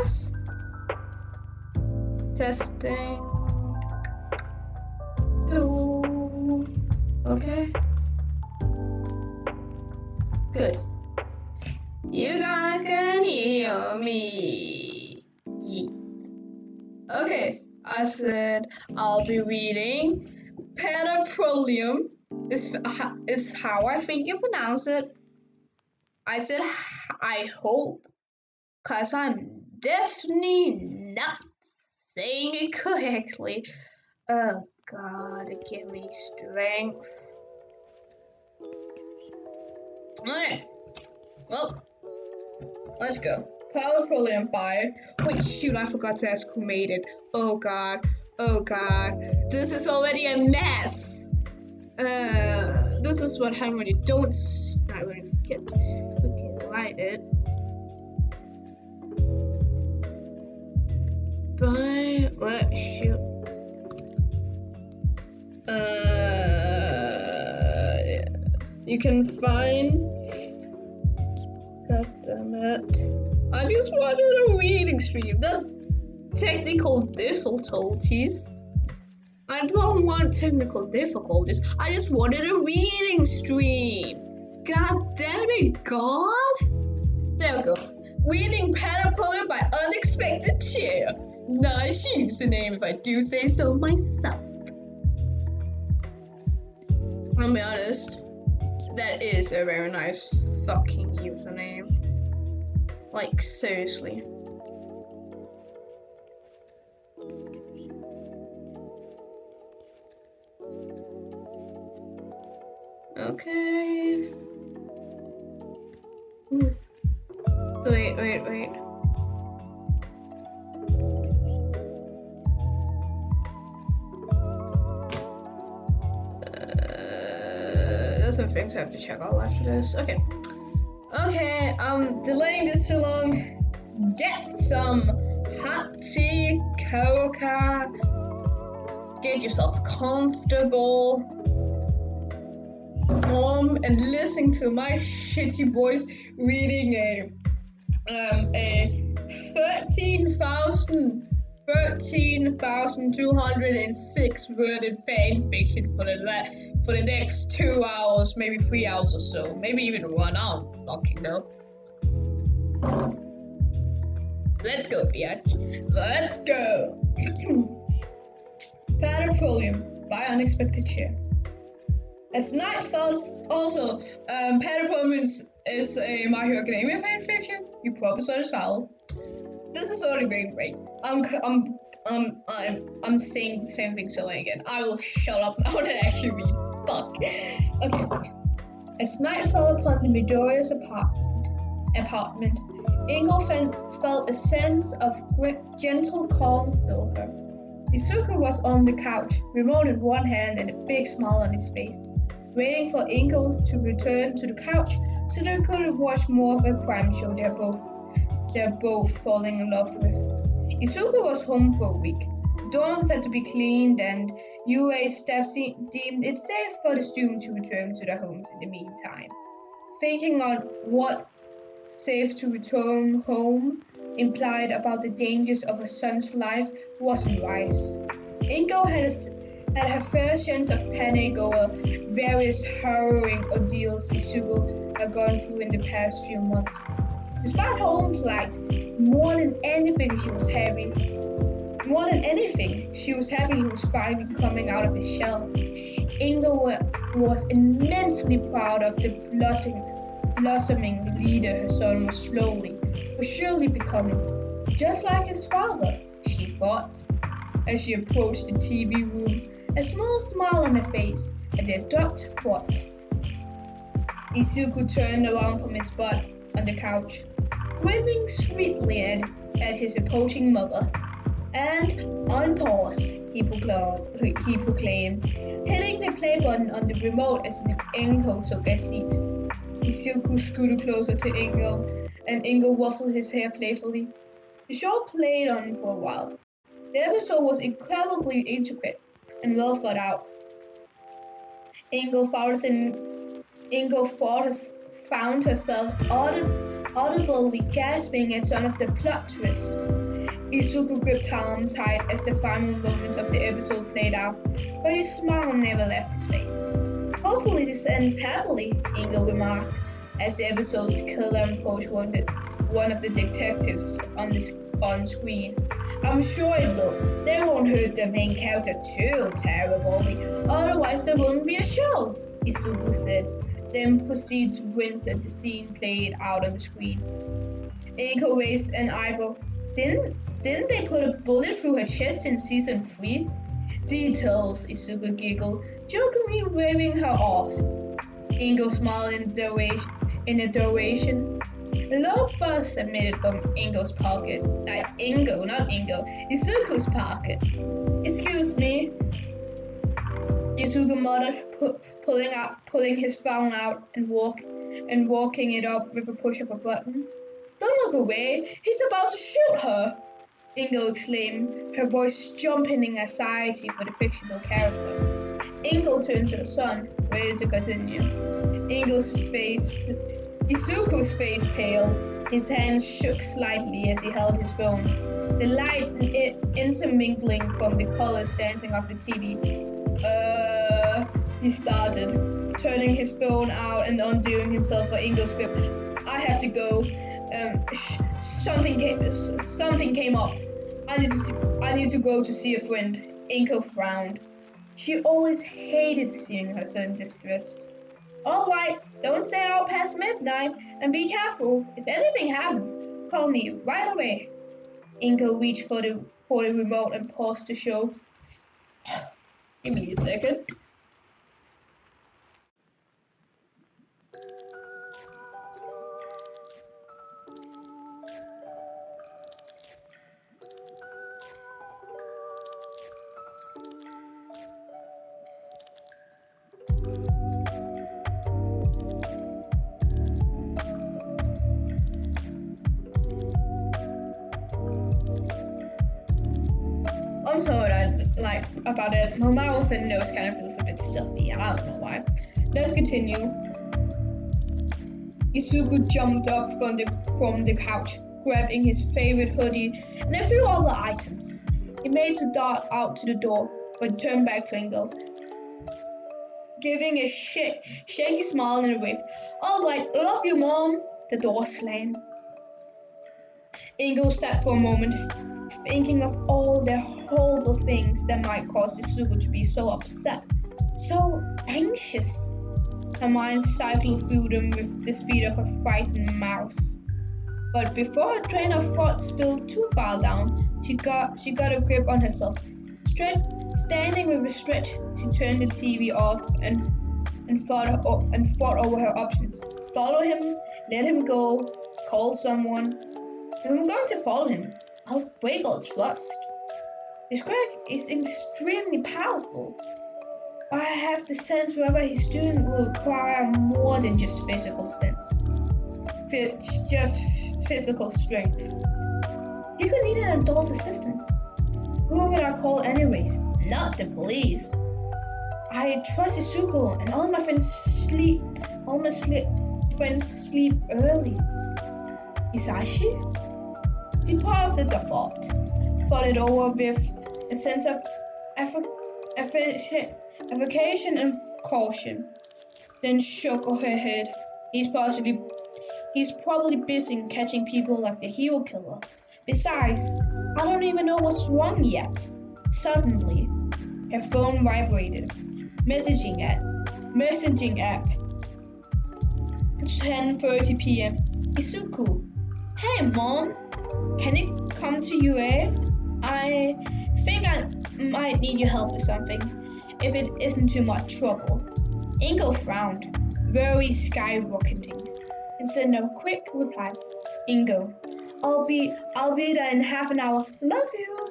guess. Testing. Oh, okay. Good. You guys can hear me. Okay, I said I'll be reading Pater Proelium is how I think you pronounce it. I said I hope, cause I'm definitely not saying it correctly. Oh God, give me strength. Alright, well, let's go. Pater Proelium by. Wait, shoot, I forgot to ask who made it. Oh God, this is already a mess. This is what happens when you don't. When you forget to freaking write it. Shoot. You can find. God damn it! I just wanted a reading stream. The technical difficulties. I don't want technical difficulties. I just wanted a reading stream. God damn it, God! There we go. Reading Pater Proelium by Unexpectedchair. Nice username if I do say so myself. I'll be honest. That is a very nice fucking username. Like, seriously. Okay. Wait. There's some things I have to check out after this. Okay, I'm delaying this too long. Get some hot tea, coca. Get yourself comfortable, warm, and listen to my shitty voice reading a 13,206 worded fan fiction for the next 2 hours, maybe 3 hours or so, maybe even 1 hour. Fucking no. Let's go, biatch. Let's go. Pater Proelium by Unexpectedchair. As night falls, also, Pater Proelium is a My Hero Academia fanfiction. You probably saw the title. This is already very great. I'm saying the same thing so again. I will shut up now and actually read. Fuck. Okay. As night fell upon the Midoriya's apartment, Ingo felt a sense of gentle calm fill her. Izuku was on the couch, remote in one hand and a big smile on his face, waiting for Ingo to return to the couch so they could watch more of a crime show they're both falling in love with. Izuku was home for a week. Dorms had to be cleaned and UA staff deemed it safe for the students to return to their homes in the meantime. Thinking on what safe to return home implied about the dangers of a son's life wasn't wise. Ingo had her fair share of panic over various harrowing ordeals Izuku had gone through in the past few months. Despite her own plight, more than anything she was happy he was finally coming out of his shell. Ingo was immensely proud of the blossoming leader her son was slowly but surely becoming. Just like his father, she thought, as she approached the TV room, a small smile on her face at their dot thought. Izuku turned around from his spot on the couch, grinning sweetly at his approaching mother. And on pause, he proclaimed, hitting the play button on the remote as Ingo took a seat. Izuku scooted closer to Ingo, and Ingo ruffled his hair playfully. The show played on for a while. The episode was incredibly intricate and well thought out. Ingo found herself audibly gasping at some of the plot twists Izuku gripped Tom tight as the final moments of the episode played out, but his smile never left his face. Hopefully this ends happily, Ingo remarked, as the episode's killer approached one of the detectives on screen. I'm sure it will. They won't hurt the main character too terribly, otherwise there won't be a show, Izuku said, then proceeded to wince at the scene played out on the screen. Ingo raised an eyebrow. Didn't they put a bullet through her chest in season 3? Details, Izuku giggled, jokingly waving her off. Ingo smiled in adoration. A low buzz emitted from Ingo's pocket. Izuku's pocket. Excuse me, Izuku muttered, pulling his phone out and walking it up with a push of a button. Don't look away, he's about to shoot her, Ingo exclaimed, her voice jumping in anxiety for the fictional character. Ingo turned to the sun, ready to continue. Izuku's face paled. His hands shook slightly as he held his phone, the light intermingling from the colors dancing off the TV. He started, turning his phone out and undoing himself for Ingo's grip. I have to go. Something came up. I need to go to see a friend. Ingo frowned. She always hated seeing her son distressed. All right, don't stay out past midnight, and be careful. If anything happens, call me right away. Ingo reached for the remote and paused the show. Give me a second. I'm sorry about it. My mouth and nose kind of feels a bit stuffy. I don't know why. Let's continue. Izuku jumped up from the couch, grabbing his favorite hoodie and a few other items. He made to dart out to the door, but turned back to Ingo, giving a shaky smile and a wave. All right, love you, Mom. The door slammed. Ingo sat for a moment, thinking of all the horrible things that might cause Izuku to be so upset, so anxious. Her mind cycled through them with the speed of a frightened mouse. But before her train of thought spilled too far down, she got a grip on herself. Standing with a stretch, she turned the TV off and thought over her options. Follow him, let him go, call someone. If I'm going to follow him, I'll break all trust. This crack is extremely powerful. I have the sense whatever he's doing will require more than just physical strength. Just physical strength. He could need an adult assistant. Who would I call anyways? Not the police. I trust Izuku and all my friends sleep early. Isashi? She paused at the thought it over with a sense of affection and caution, then shook her head. He's probably busy catching people like the hero killer. Besides, I don't even know what's wrong yet. Suddenly, her phone vibrated. Messaging app. It's 10:30 p.m. Izuku. Hey, Mom. Can it come to you, eh? I think I might need your help with something, if it isn't too much trouble. Ingo frowned, very skyrocketing, and sent a quick reply. Ingo, I'll be there in half an hour. Love you.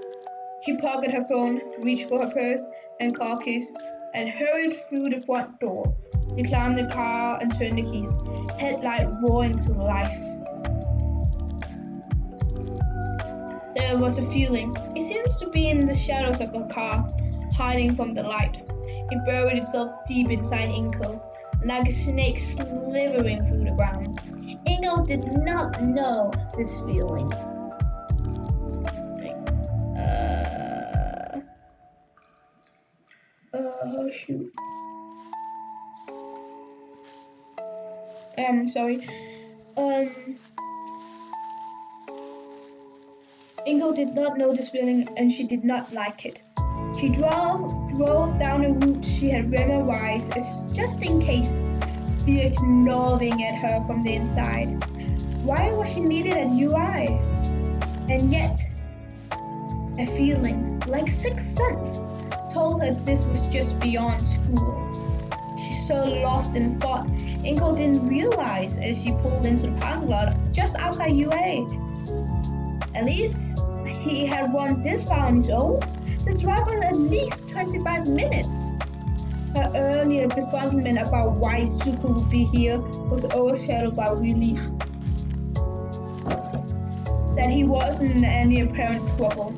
She pocketed her phone, reached for her purse and car keys, and hurried through the front door. She climbed the car and turned the keys, headlight roaring to life. There was a feeling. It seems to be in the shadows of her car, hiding from the light. It buried itself deep inside Ingo, like a snake slithering through the ground. Ingo did not know this feeling. Oh shoot. Sorry. Ingo did not know this feeling and she did not like it. She drove down a route she had memorized as just in case, fear gnawing at her from the inside. Why was she needed at UI? And yet, a feeling, like sixth sense, told her this was just beyond school. She's so lost in thought, Ingo didn't realize as she pulled into the parking lot just outside UA. At least he had run this far on his own. The drive was at least 25 minutes. Her earlier befuddlement about why Zuko would be here was overshadowed by relief that he wasn't in any apparent trouble.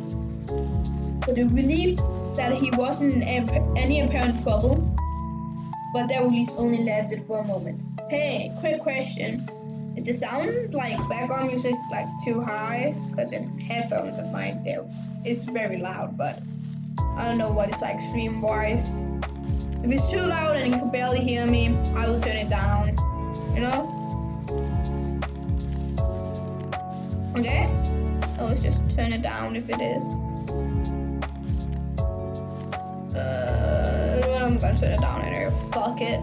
But the relief that he wasn't in any apparent trouble, but that release only lasted for a moment. Hey, quick question. Is the sound like background music like too high? Because in headphones of mine it's very loud, but I don't know what it's like stream wise. If it's too loud and you can barely hear me, I will turn it down. You know? Okay? I'll just turn it down if it is. I'm gonna turn it down anyway. Fuck it.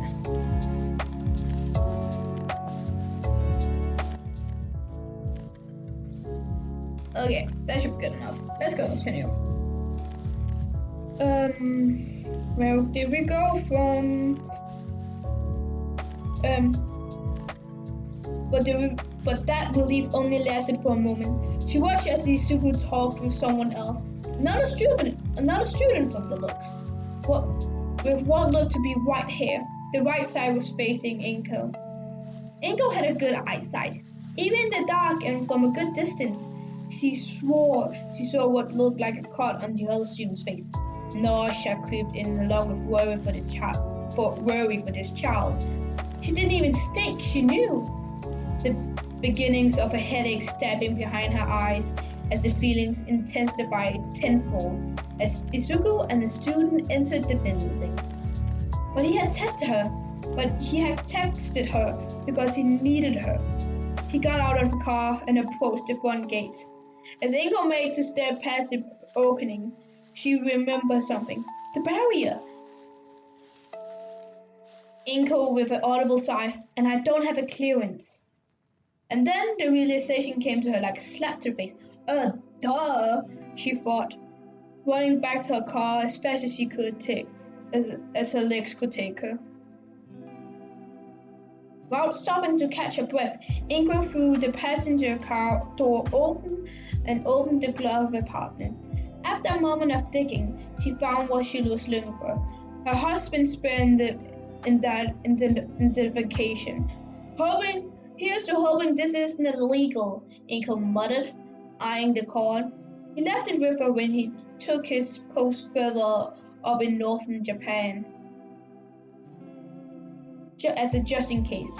Okay, that should be good enough. Let's go continue. Well, did we go from but that relief only lasted for a moment. She watched as Izuku talked with someone else. Another student from the looks. With what looked to be white hair. The right side was facing Inko. Inko had a good eyesight. Even in the dark and from a good distance, she swore she saw what looked like a cut on the other student's face. Nausea crept in along with worry for this child. She didn't even think she knew. The beginnings of a headache stabbing behind her eyes as the feelings intensified tenfold as Izuku and the student entered the building. But he had texted her because he needed her. He got out of the car and approached the front gate. As Ingo made to step past the opening, she remembered something. The barrier. Ingo with an audible sigh, and I don't have a clearance. And then the realization came to her like a slap to her face. Duh, she thought, running back to her car as fast as she could as her legs could take her. Without stopping to catch her breath, Ingo threw the passenger car door open and opened the glove apartment. After a moment of digging, she found what she was looking for. Her husband's spare identification. Here's to hoping this isn't illegal, Inko muttered, eyeing the car. He left it with her when he took his post further up in northern Japan. Just in case.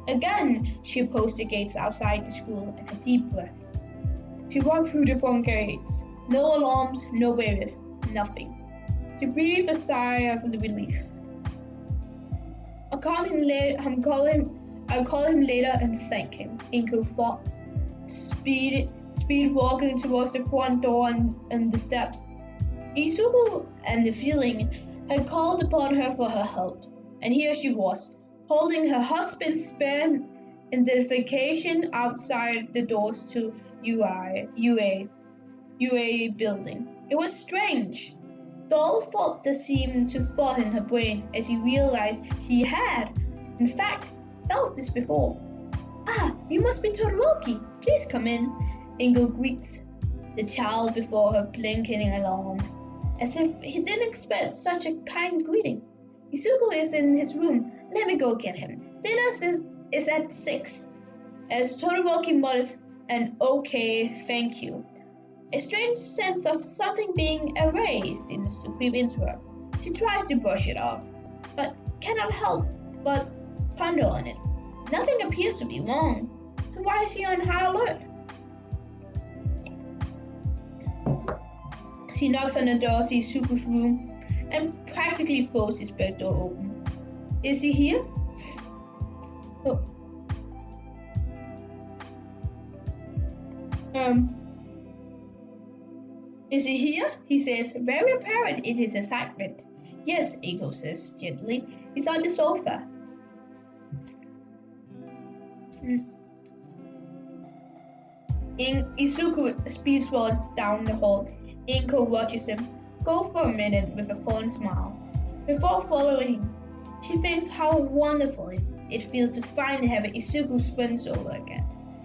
Again, she approached the gates outside the school and a deep breath. She walked through the front gates. No alarms, no barriers, nothing. She breathed a sigh of relief. I'll call him later and thank him, Inko thought, speed walking towards the front door and the steps. Izuku and the feeling had called upon her for her help, and here she was, holding her husband's spare identification outside the doors to UA building. It was strange. Dull thought that seemed to fall in her brain as he realized she had, in fact, felt this before. Ah, you must be Todoroki. Please come in. Ingo greets the child before her blinking alarm, as if he didn't expect such a kind greeting. Izuku is in his room. Let me go get him. Dinner is at 6. As Todoroki mutters an okay, thank you. A strange sense of something being erased seems to creep into her. She tries to brush it off, but cannot help but ponder on it. Nothing appears to be wrong, so why is she on high alert? She knocks on the door to Izuku's room and practically forced his back door open. Is he here? Oh. Is he here? He says, very apparent in his excitement. Yes, Inko says gently. He's on the sofa. Izuku speeds down the hall. Inko watches him go for a minute with a fond smile. Before following him, she thinks how wonderful it feels to finally have Izuku's friends over again.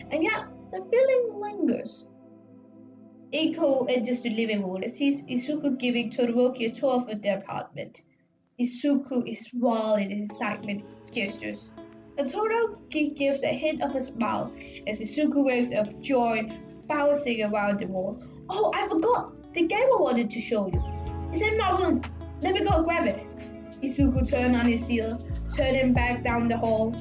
And yet, the feeling lingers. Inko enters the living room and sees Izuku giving Todoroki a tour of their apartment. Izuku is wild in his excitement gestures. And Todoroki gives a hint of a smile as Izuku waves of joy bouncing around the walls. Oh, I forgot! The game I wanted to show you. It's in my room. Let me go grab it. Izuku turned on his heel, turning back down the hall.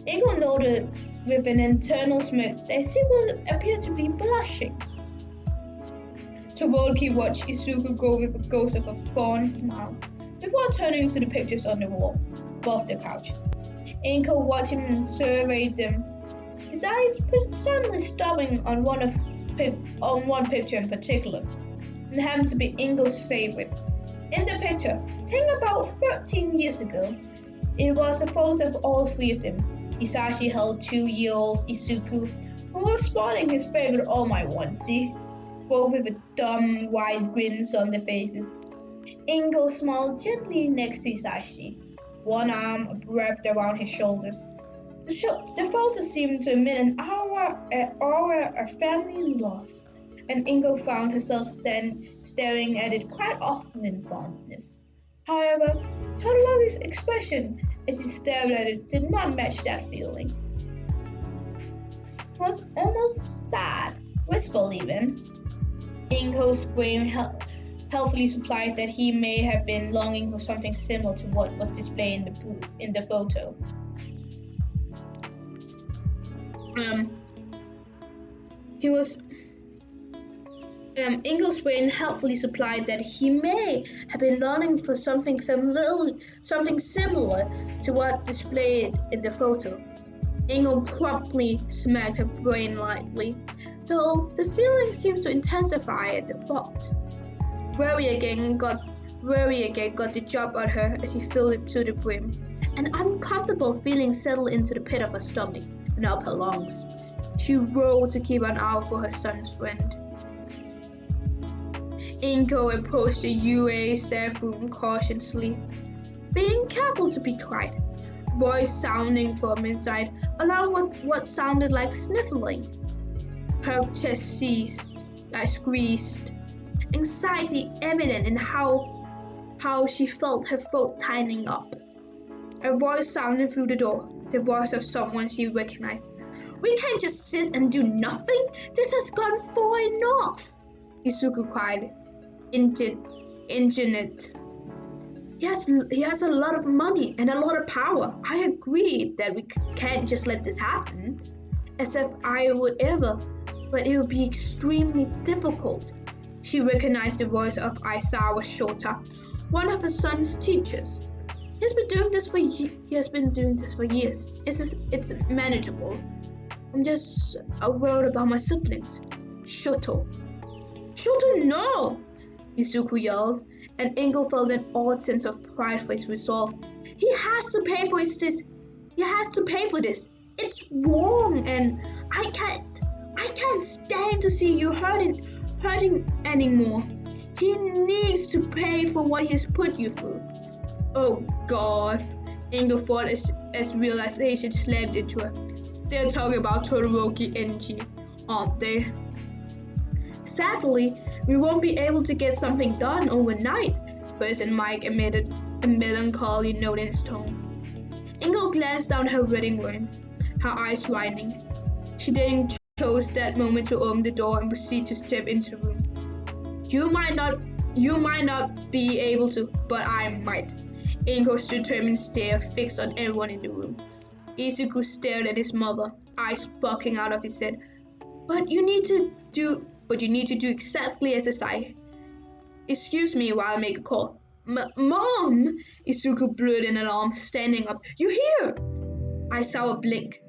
Inko noted with an internal smirk that Izuku appeared to be blushing. Todoroki watched Izuku go with a ghost of a fond smile before turning to the pictures on the wall above the couch. Inko watched him and surveyed them, his eyes suddenly stopping on one picture in particular, and happened to be Inko's favorite. In the picture, taken about 13 years ago, it was a photo of all three of them. Isashi held 2-year-old Izuku, who was sporting his favorite All Might onesie, both with a dumb, wide grins on their faces. Inko smiled gently next to Isashi, one arm wrapped around his shoulders. The photo seemed to emit an aura of family love, and Inko found herself staring at it quite often in fondness. However, Todoroki's expression as he stared at it did not match that feeling. It was almost sad, wistful even. Inko's brain helpfully supplied that he may have been longing for something similar to what was displayed in the photo. Inko's brain helpfully supplied that he may have been longing for something similar to what displayed in the photo. Inko promptly smacked her brain lightly, though the feeling seemed to intensify at the thought. Worry again got the job out her as he filled it to the brim. An uncomfortable feeling settled into the pit of her stomach and up her lungs. She roared to keep an eye out for her son's friend. Inko approached the UA staff room cautiously, being careful to be quiet, voice sounding from inside, allowing what sounded like sniffling. Her chest squeezed, anxiety evident in how she felt her throat tightening up. A voice sounded through the door, the voice of someone she recognized. We can't just sit and do nothing. This has gone far enough, Izuku cried, indignant. He has a lot of money and a lot of power. I agree that we can't just let this happen, as if I would ever, but it would be extremely difficult. She recognized the voice of Aizawa Shota, one of her son's teachers. He has been doing this for years. It's manageable. I'm just worried about my siblings. Shoto, no! Izuku yelled, and Inko felt an odd sense of pride for his resolve. He has to pay for this. He has to pay for this. It's wrong, and I can't stand to see you hurting anymore. He needs to pay for what he's put you through. Oh God, Inko thought as realization slammed into her. They're talking about Todoroki Enji, aren't they? Sadly, we won't be able to get something done overnight, President Mike emitted a melancholy note in his tone. Inko glanced down her wedding ring, her eyes widening. She then chose that moment to open the door and proceed to step into the room. You might not be able to, but I might. Inko's determined stare fixed on everyone in the room. Izuku stared at his mother, eyes poking out of his head. But you need to do exactly as I say. Excuse me while I make a call. Mom! Izuku blurted in alarm, standing up. You here? I saw a blink.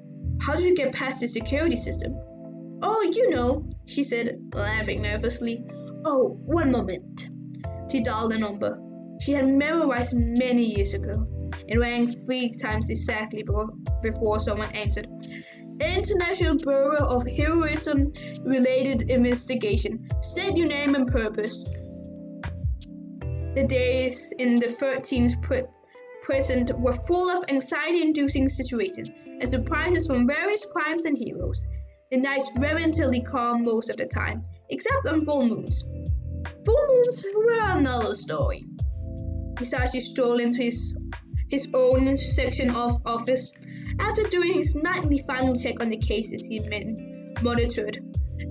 How did you get past the security system? Oh, you know, she said, laughing nervously. Oh, one moment. She dialed a number she had memorized many years ago. It rang 3 times exactly before someone answered. International Bureau of Heroism Related Investigation. State your name and purpose. The days in the 13th present were full of anxiety-inducing situations and surprises from various crimes and heroes. The nights relatively calm most of the time, except on full moons. Full moons were another story. Hisashi strolled into his own section of office after doing his nightly final check on the cases he monitored.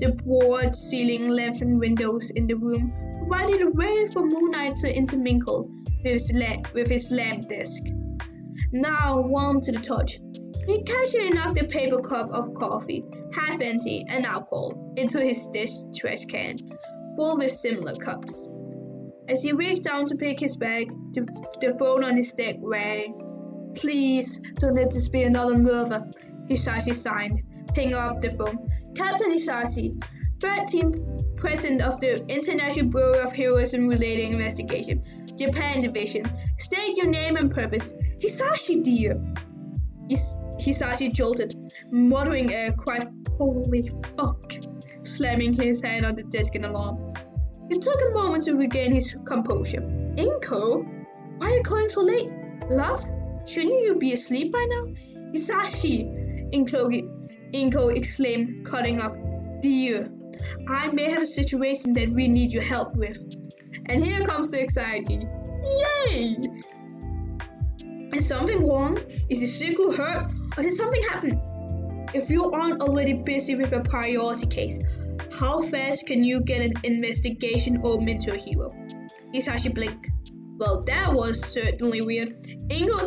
The broad ceiling lamps and windows in the room provided a way for moonlight to intermingle with his lamp desk. Now warm to the touch, he casually knocked a paper cup of coffee, half empty and alcohol, into his desk trash can, full with similar cups. As he reached down to pick his bag, the phone on his desk rang. Please, don't let this be another murder, Hisashi signed, picking up the phone. Captain Hisashi, 13th President of the International Bureau of Heroism Related Investigation, Japan Division. State your name and purpose. Hisashi, dear. Hisashi jolted, muttering a quiet holy fuck, slamming his hand on the desk in alarm. It took a moment to regain his composure. Inko? Why are you calling so late? Love? Shouldn't you be asleep by now? Hisashi! Inko exclaimed, cutting off. Dear, I may have a situation that we need your help with. And here comes the anxiety. Yay! Is something wrong? Is Izuku hurt? Or did something happen? If you aren't already busy with a priority case, how fast can you get an investigation open into a hero? Hisashi blinked. Well, that was certainly weird. Ingo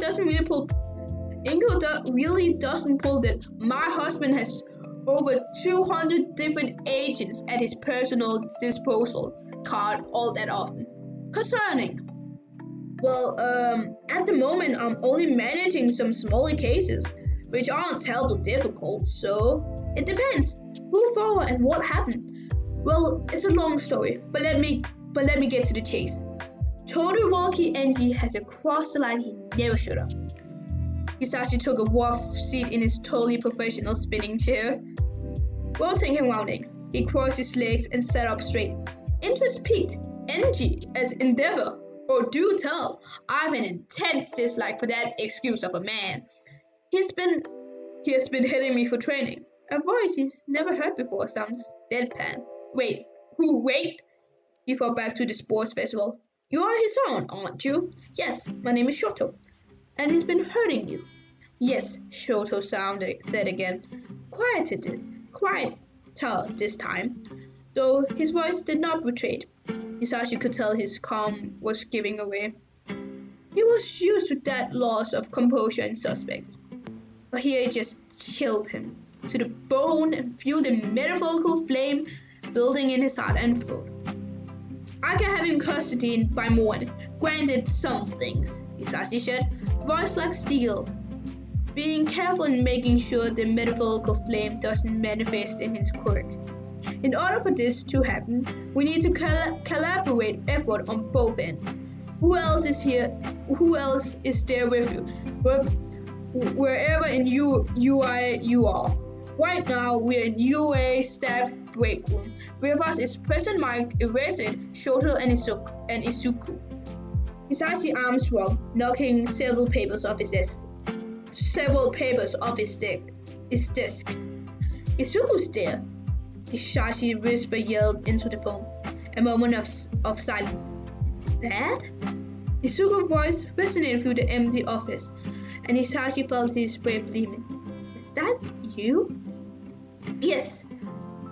really doesn't pull that. My husband has over 200 different agents at his personal disposal card all that often. Concerning. Well, at the moment I'm only managing some smaller cases, which aren't terribly difficult, so it depends. Who for and what happened? Well, it's a long story, but let me get to the chase. Todoroki Enji has crossed the line he never should have. Hisashi took a rough seat in his totally professional spinning chair. Rotating and rounding, he crossed his legs and sat up straight. Interest piqued. Enji as endeavor. Oh, do tell. I have an intense dislike for that excuse of a man. He has been hitting me for training. A voice he's never heard before sounds deadpan. Wait, who? Wait? He fell back to the sports festival. You are his own, aren't you? Yes, my name is Shoto. And he's been hurting you. Yes, Shoto said again. Quieter this time, though his voice did not betray it. Hisashi could tell his calm was giving away. He was used to that loss of composure in suspects. But here it just chilled him to the bone and fueled a metaphorical flame building in his heart and throat. I can have him custody by morning. Granted some things, Hisashi said, voice like steel, being careful in making sure the metaphorical flame doesn't manifest in his quirk. In order for this to happen, we need to collaborate effort on both ends. Who else is here? Who else is there with you? Wherever in UI you are. Right now, we're in UA staff break room. With us is President Mike, Erased, Shoto, and Izuku. Hisashi arms swung, knocking several papers off his desk. Izuku's there. Hisashi whisper yelled into the phone. A moment of silence. Dad? Izuku's voice resonated through the empty office, and Hisashi felt his breath fleeing. Is that you? Yes,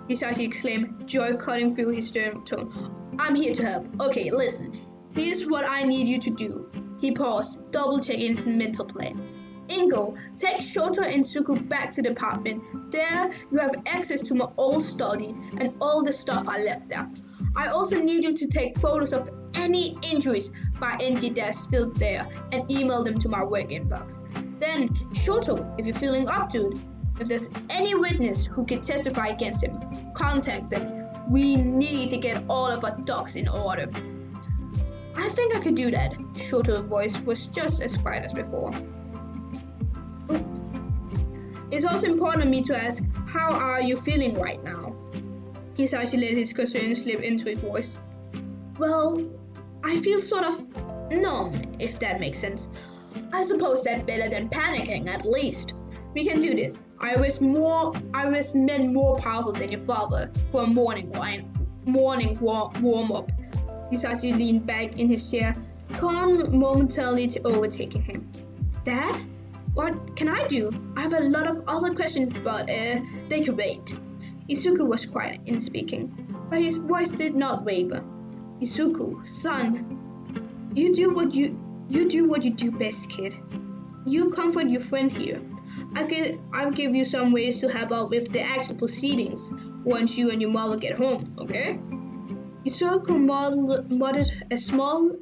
Hisashi exclaimed, joy cutting through his stern tone. I'm here to help. Okay, listen. Here's what I need you to do. He paused, double-checking his mental plan. Ingo, take Shoto and Izuku back to the apartment. There, you have access to my old study and all the stuff I left there. I also need you to take photos of any injuries, my NG that's still there and email them to my work inbox. Then, Shoto, if you're feeling up to it, if there's any witness who can testify against him, contact them. We need to get all of our ducks in order. I think I could do that. Shoto's voice was just as quiet as before. It's also important for me to ask, how are you feeling right now? Hisashi let his concern slip into his voice. Well, I feel sort of numb, if that makes sense. I suppose that's better than panicking, at least. We can do this. I was men more powerful than your father for a morning warm-up. Hisashi leaned back in his chair, calm momentarily overtaking him. Dad? What can I do? I have a lot of other questions, but they could wait. Izuku was quiet in speaking, but his voice did not waver. Izuku, son, you do what you do best, kid. You comfort your friend here. I'll give you some ways to help out with the actual proceedings once you and your mother get home, okay? Izuku muttered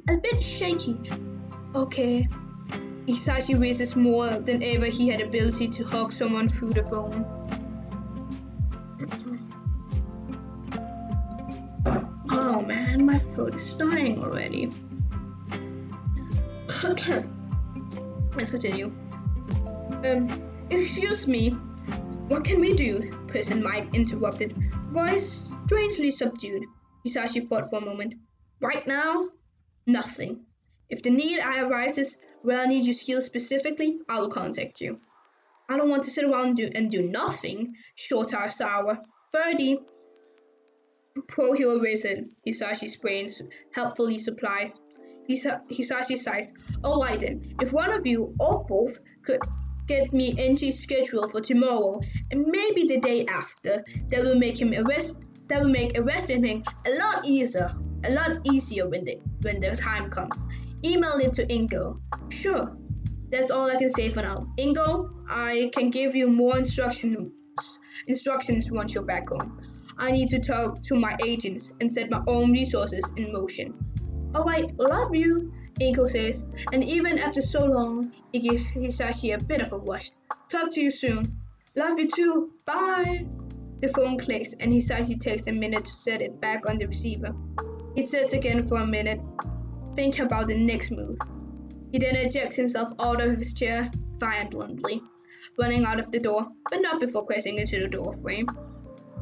a bit shaky. Okay. Hisashi wishes more than ever he had the ability to hug someone through the phone. Oh man, my throat is dying already. Let's continue. Excuse me, what can we do? President Mike interrupted, voice strangely subdued. Hisashi thought for a moment. Right now, nothing. If the need arises where I need your skills specifically, I will contact you. I don't want to sit around and do nothing. Shota Sawa, 30. Pro-hero risen. Hisashi's brains helpfully supplies. Hisashi sighs. Alright then, if one of you or both could get me NG's schedule for tomorrow and maybe the day after, that will make arresting him a lot easier when the time comes. Email it to Ingo. Sure. That's all I can say for now. Ingo, I can give you more instructions once you're back home. I need to talk to my agents and set my own resources in motion. Alright, love you, Ingo says, and even after so long, it gives Hisashi a bit of a rush. Talk to you soon. Love you too. Bye. The phone clicks and Hisashi takes a minute to set it back on the receiver. He sits again for a minute, thinking about the next move. He then ejects himself out of his chair violently, running out of the door, but not before crashing into the door frame.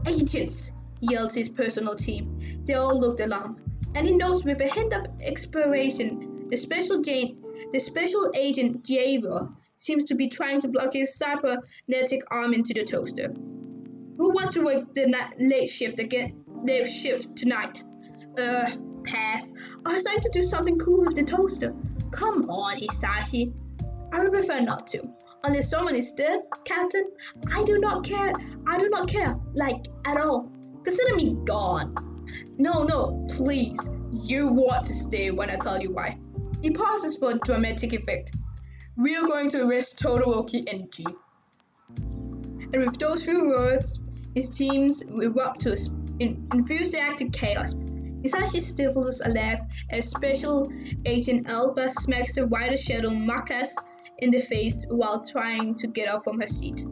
Agents! Yells his personal team. They all looked alarmed, and he knows with a hint of expiration the special agent J-Roth seems to be trying to block his cybernetic arm into the toaster. Who wants to work the late shift tonight? Pass. I was trying to do something cool with the toaster. Come on, Hisashi. I would prefer not to. Unless someone is dead, Captain, I do not care, like, at all. Consider me gone. No, please. You want to stay when I tell you why. He pauses for dramatic effect. We are going to arrest Todoroki NG. And with those few words, his teams erupt to enthusiastic chaos. Hisashi stifles a laugh as Special Agent Alba smacks the white shadow Makas in the face while trying to get up from her seat.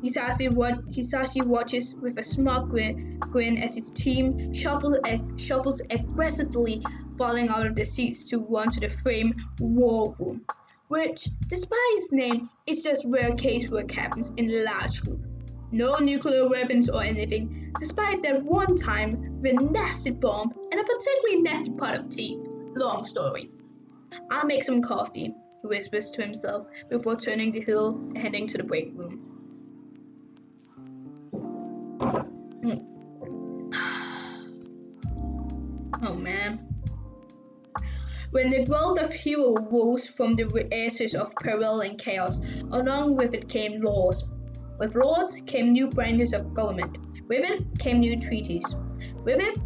Hisashi watches with a smug grin as his team shuffles aggressively, falling out of their seats to run to the frame war room, which, despite its name, is just where casework happens in a large group. No nuclear weapons or anything, despite that one time with a nasty bomb and a particularly nasty pot of tea. Long story. I'll make some coffee, he whispers to himself before turning the hill and heading to the break room. Oh man. When the growth of hero rose from the ashes of peril and chaos, along with it came laws. With laws came new branches of government. With it came new treaties. With it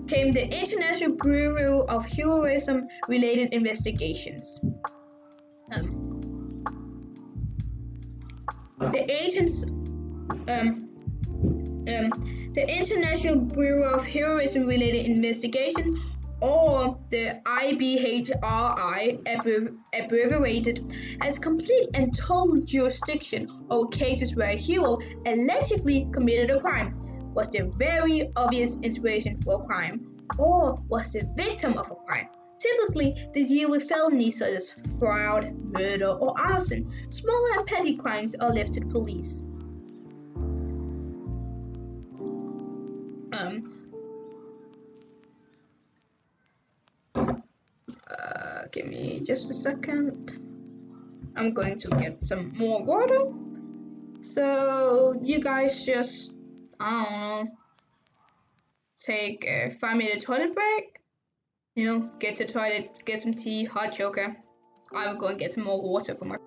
came the International Bureau of Heroism-related investigations. The International Bureau of Heroism-related investigation, or the IBHRI, abbreviated, has complete and total jurisdiction over cases where a hero allegedly committed a crime, was the very obvious inspiration for a crime, or was the victim of a crime. Typically, they deal with felonies such as fraud, murder, or arson. Smaller and petty crimes are left to the police. Give me just a second. I'm going to get some more water. So you guys just, I don't know, take a 5-minute toilet break. You know, get to the toilet, get some tea, hot chocolate. I will go and get some more water for my.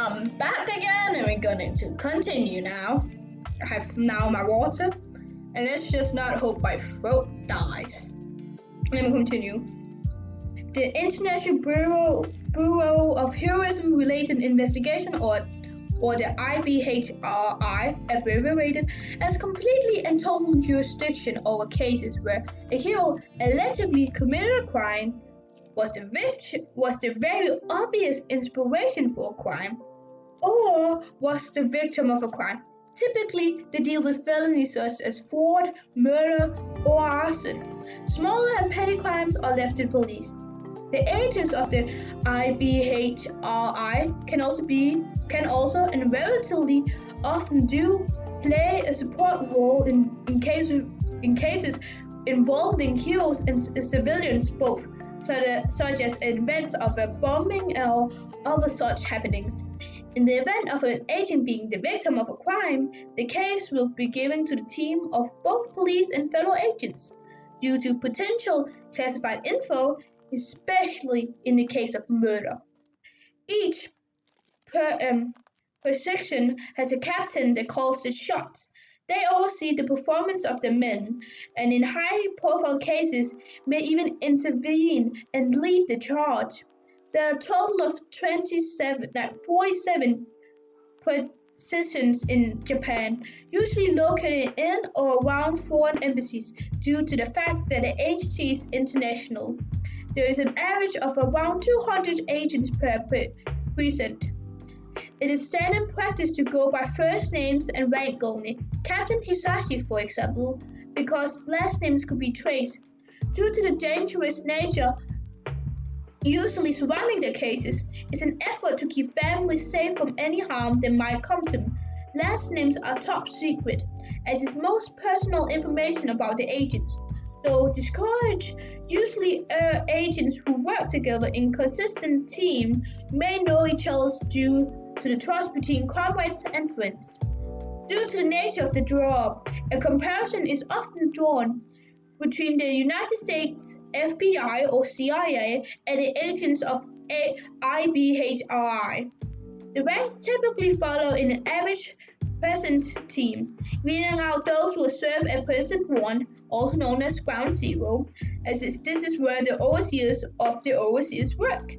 I'm back again, and we're going to continue now. I have now my water, and let's just not hope my throat dies. Let me continue. The International Bureau of Heroism-Related Investigation, or the IBHRI, abbreviated, has completely and total jurisdiction over cases where a hero allegedly committed a crime, was the very obvious inspiration for a crime, or was the victim of a crime. Typically, they deal with felonies such as fraud, murder, or arson. Smaller and petty crimes are left to the police. The agents of the IBHRI can also and relatively often do play a support role in cases involving heroes and civilians both, such as events of a bombing or other such happenings. In the event of an agent being the victim of a crime, the case will be given to the team of both police and fellow agents. Due to potential classified info, especially in the case of murder. Each per section has a captain that calls the shots. They oversee the performance of the men, and in high-profile cases may even intervene and lead the charge. There are a total of 47 positions in Japan, usually located in or around foreign embassies due to the fact that the agency is international. There is an average of around 200 agents per precinct. It is standard practice to go by first names and rank only. Captain Hisashi, for example, because last names could be traced. Due to the dangerous nature usually surrounding the cases, it's an effort to keep families safe from any harm that might come to them. Last names are top secret, as is most personal information about the agents. Though discouraged, usually agents who work together in consistent team may know each other due to the trust between comrades and friends. Due to the nature of the job, a comparison is often drawn between the United States FBI or CIA and the agents of IBHRI. The ranks typically follow in an average present team, weeding out those who serve at present 1, also known as ground zero, as this is where the overseers of the overseers work.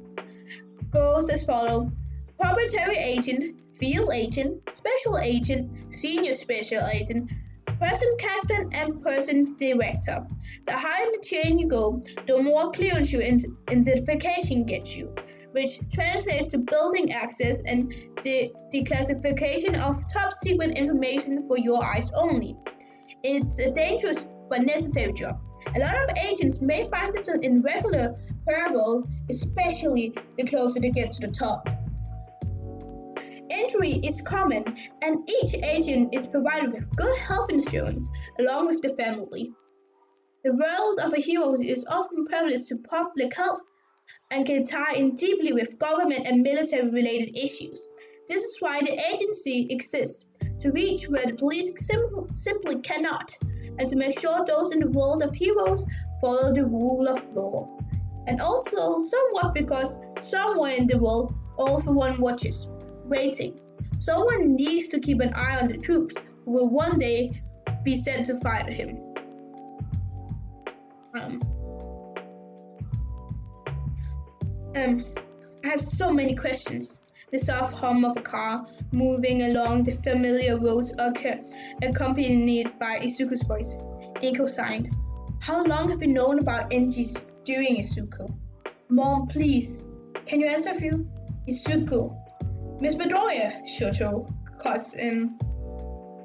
Goes as follows: proprietary agent, field agent, special agent, senior special agent, present captain, and present director. The higher in the chain you go, the more clearance your identification gets you, which translates to building access and the declassification of top secret information for your eyes only. It's a dangerous but necessary job. A lot of agents may find themselves in regular trouble, especially the closer they get to the top. Injury is common, and each agent is provided with good health insurance along with the family. The world of a hero is often privileged to public health and can tie in deeply with government and military-related issues. This is why the agency exists, to reach where the police simply cannot, and to make sure those in the world of heroes follow the rule of law. And also somewhat because somewhere in the world, all for one watches, waiting. Someone needs to keep an eye on the troops who will one day be sent to fight him. I have so many questions. The soft hum of a car moving along the familiar roads accompanied by Izuku's voice. Inko signed. How long have you known about NG's doing, Izuku? Mom, please. Can you answer for you? Izuku. Miss Midoriya, Shoto cuts in,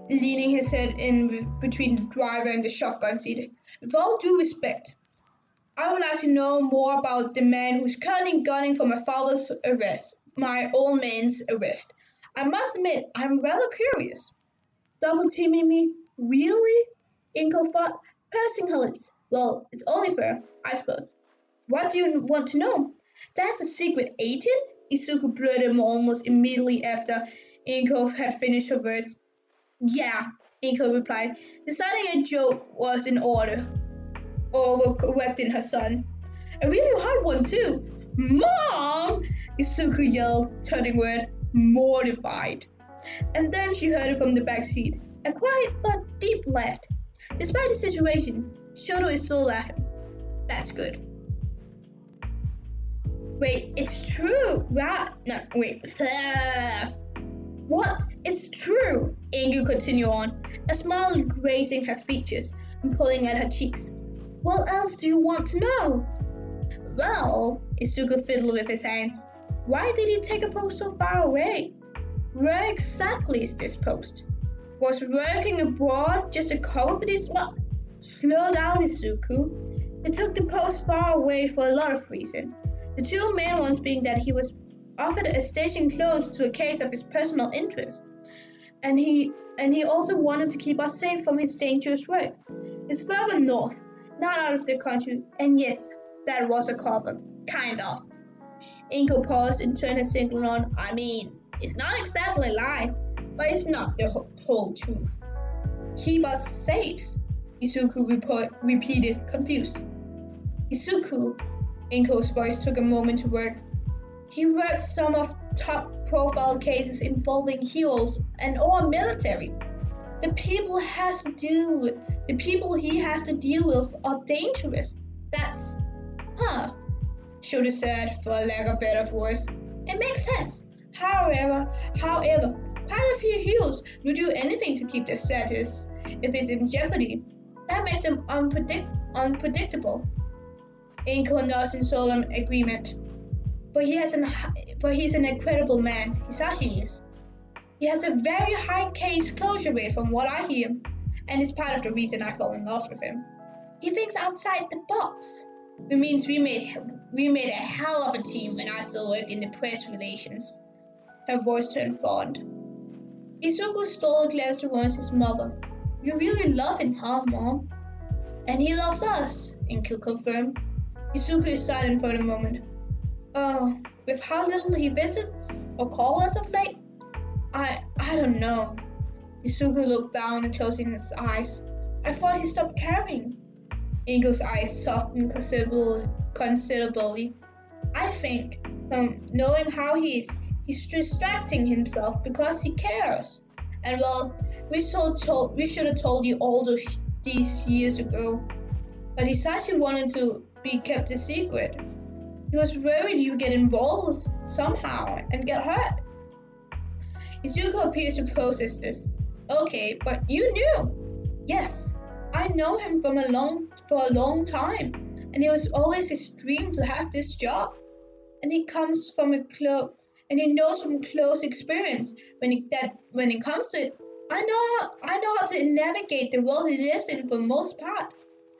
leaning his head in between the driver and the shotgun seat. With all due respect, I would like to know more about the man who's currently gunning for my father's arrest, my old man's arrest. I must admit, I'm rather curious. Double teaming me? Really? Inko thought, pursing her lips. Well, it's only fair, I suppose. What do you want to know? That's a secret agent? Izuku blurted almost immediately after Inko had finished her words. Yeah, Inko replied, deciding a joke was in order. Overcorrecting her son. A really hard one too. Mom! Izuku yelled, turning red, mortified. And then she heard it from the back seat. A quiet but deep laugh. Despite the situation, Shoto is still laughing. That's good. Wait, it's true, right? No, wait. What? It's true, Ingu continued on, a smile grazing her features and pulling at her cheeks. What else do you want to know? Well, Izuku fiddled with his hands. Why did he take a post so far away? Where exactly is this post? Was working abroad just a cover for this? Well, slow down, Izuku. He took the post far away for a lot of reasons. The two main ones being that he was offered a station close to a case of his personal interest, and he also wanted to keep us safe from his dangerous work. It's further north, not out of the country, and yes, that was a cover, kind of. Inko paused and turned her signal on. I mean, it's not exactly a lie, but it's not the whole truth. Keep us safe, Izuku repeated, confused. Izuku, Inko's voice took a moment to work. He worked some of top-profile cases involving heroes and or military. The people he has to deal with are dangerous. That's, Shoto said, for lack of better words. It makes sense. However, quite a few heroes will do anything to keep their status if it's in jeopardy. That makes them unpredictable. Inko nods in solemn agreement. But he's an incredible man. Hisashi is. He has a very high case closure rate from what I hear, and it's part of the reason I fell in love with him. He thinks outside the box. It means we made a hell of a team when I still worked in the press relations. Her voice turned fond. Izuku stole a glance towards his mother. You really love him, huh, Mom? And he loves us, Inko confirmed. Izuku is silent for a moment. Oh, with how little he visits or calls us of late? I don't know. Izuku looked down and closing his eyes. I thought he stopped caring. Ingo's eyes softened considerably. I think, knowing how he is, he's distracting himself because he cares. And well, we should have told you all these years ago. But Hisashi wanted to be kept a secret. He was worried you would get involved somehow and get hurt. Izuku appears to process this. Okay, but you knew. Yes, I know him for a long time, and it was always his dream to have this job. And he knows from close experience when it comes to it. I know how to navigate the world he lives in for the most part.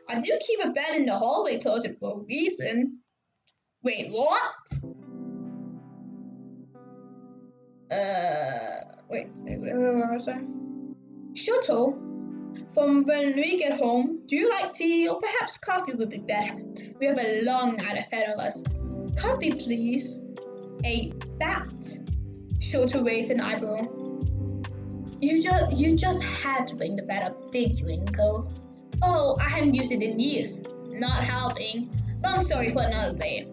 I do keep a bed in the hallway closet for a reason. Wait, what? Where was I? Shoto, from when we get home, do you like tea or perhaps coffee would be better? We have a long night ahead of us. Coffee, please. A bat. Shoto raised an eyebrow. You just had to bring the bat up, did you, Inko? Oh, I haven't used it in years. Not helping. Long story for another day.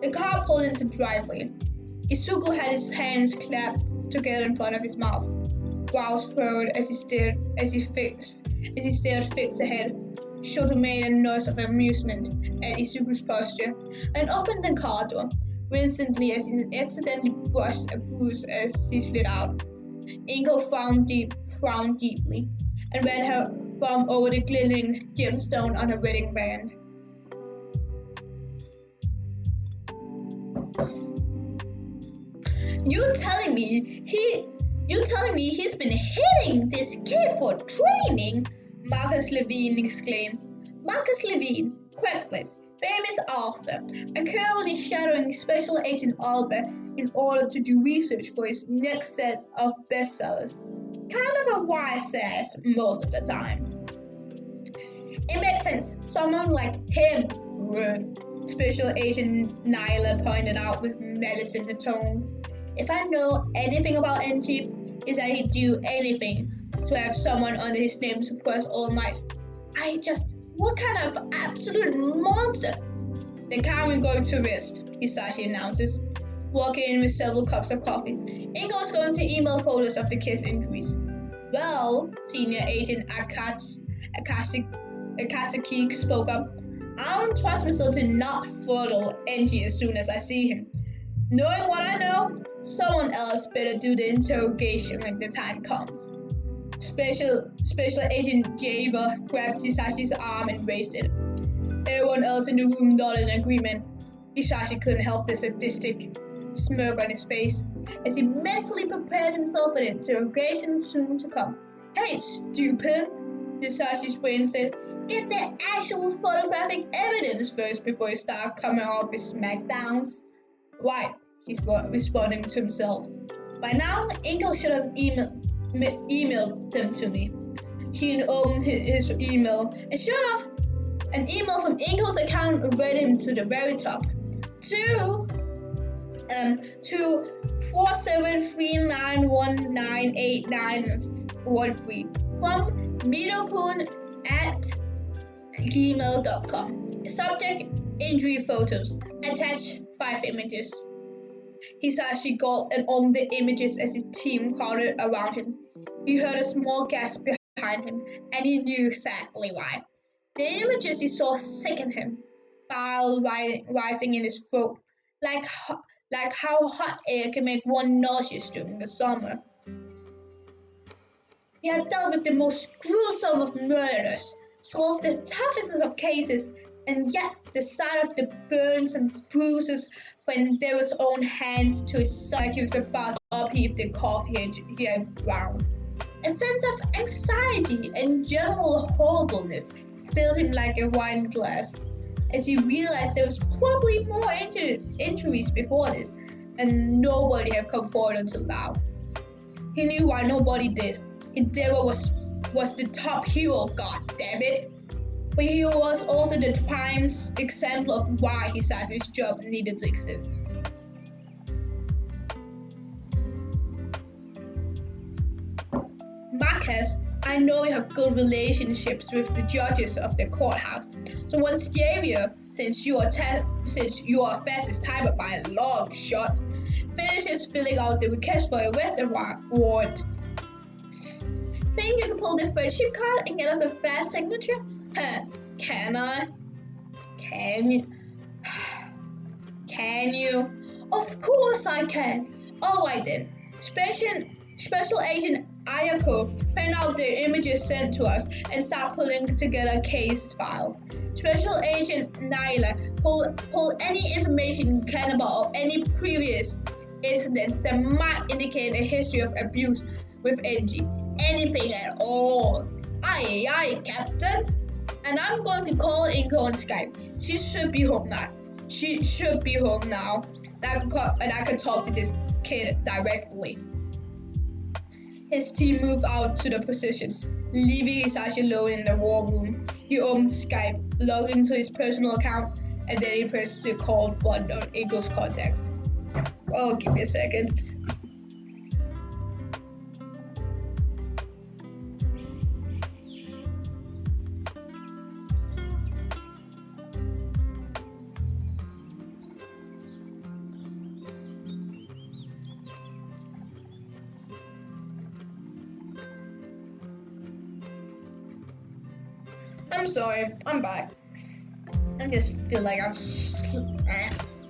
The car pulled into the driveway. Izuku had his hands clapped together in front of his mouth. Brows furrowed as he stared fixed ahead. Shoto made a noise of amusement at Izuku's posture and opened the car door, wincingly as he accidentally brushed a bruise as he slid out. Inko frowned deeply and ran her thumb over the glittering gemstone on her wedding band. You're telling me he's been hitting this kid for training? Marcus Levine exclaims. Marcus Levine, correct please, famous author, and currently shadowing Special Agent Alba in order to do research for his next set of bestsellers. Kind of a wise ass most of the time. It makes sense. Someone like him would, Special Agent Nyla pointed out with malice in her tone. If I know anything about NG, is that he'd do anything to have someone under his name suppress All Might. What kind of absolute monster? The car will go to rest, Hisashi announces, walking in with several cups of coffee. Ingo's going to email photos of the kids' injuries. Well, Senior Agent Akatsuki spoke up. I don't trust myself to not throttle Enji as soon as I see him. Knowing what I know, someone else better do the interrogation when the time comes. Special Agent Java grabbed Hisashi's arm and raised it. Everyone else in the room nodded in agreement. Hisashi couldn't help the sadistic smirk on his face as he mentally prepared himself for the interrogation soon to come. Hey, stupid, Hisashi's brain said. Get the actual photographic evidence first before you start coming off with smackdowns. Right, he's responding to himself. By now, Ingo should have emailed them to me. He opened his email, and sure enough, an email from Ingo's account read him to the very top. To 4739198913 from midokun@gmail.com. Subject: injury photos. Attach 5 images. Hisashi gulped and opened the images as his team crowded around him. He heard a small gasp behind him, and he knew exactly why. The images he saw sickened him, bile rising in his throat, like how hot air can make one nauseous during the summer. He had dealt with the most gruesome of murders, solved the toughest of cases, and yet the sight of the burns and bruises from Endeavor's own hands to his side like he was about to upheave the coffee he had ground. A sense of anxiety and general horribleness filled him like a wine glass, as he realized there was probably more injuries before this, and nobody had come forward until now. He knew why nobody did. Endeavor was the top hero, goddammit. But he was also the prime example of why Hisashi's job needed to exist. because I know you have good relationships with the judges of the courthouse. So once Xavier, since your fastest timer by a long shot, finishes filling out the request for a arrest warrant, think you can pull the friendship card and get us a fast signature? Can I? Can you? Can you? Of course I can. Alright then. Special Agent Ayako print out the images sent to us and start pulling together a case file. Special Agent Nyla, pull any information you can about any previous incidents that might indicate a history of abuse with Angie. Anything at all. Aye, Captain. And I'm going to call Inko on Skype. She should be home now. And I can talk to this kid directly. His team moved out to the positions, leaving Hisashi alone in the war room. He opened Skype, logged into his personal account, and then he pressed the call button on Inko's contacts. Oh, give me a second. I'm sorry, I'm back. I just feel like I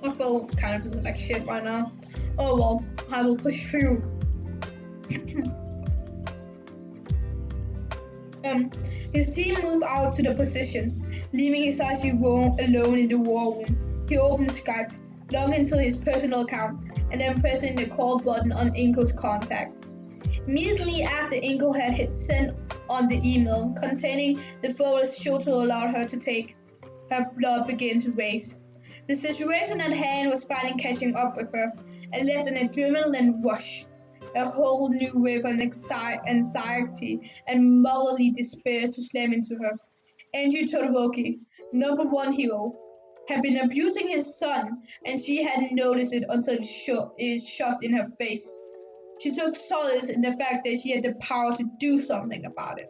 feel kind of like shit right now. Oh well, I will push through. His team moved out to the positions, leaving Hisashi alone in the war room. He opened Skype, logged into his personal account, and then pressing the call button on Inko's contact. Immediately after Inko had hit send on the email containing the photos Shoto allowed her to take, her blood began to race. The situation at hand was finally catching up with her and left an adrenaline rush, a whole new wave of anxiety and motherly despair to slam into her. Angie Todoroki, #1 hero, had been abusing his son, and she hadn't noticed it until it shoved in her face. She took solace in the fact that she had the power to do something about it,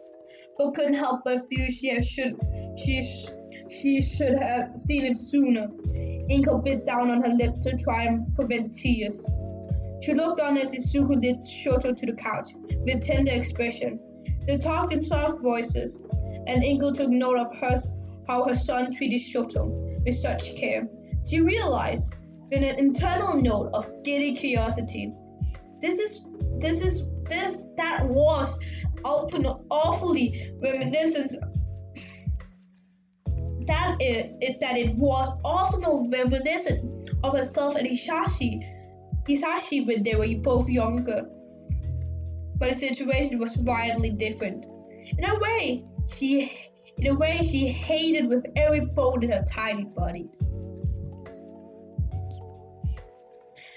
but couldn't help but feel she should have seen it sooner. Inko bit down on her lip to try and prevent tears. She looked on as Izuku led Shoto to the couch with tender expression. They talked in soft voices, and Inko took note of how her son treated Shoto with such care. She realized, with an internal note of giddy curiosity, that was awfully reminiscent. It was also reminiscent of herself and Hisashi when they were both younger. But the situation was wildly different. In a way, she hated with every bone in her tiny body.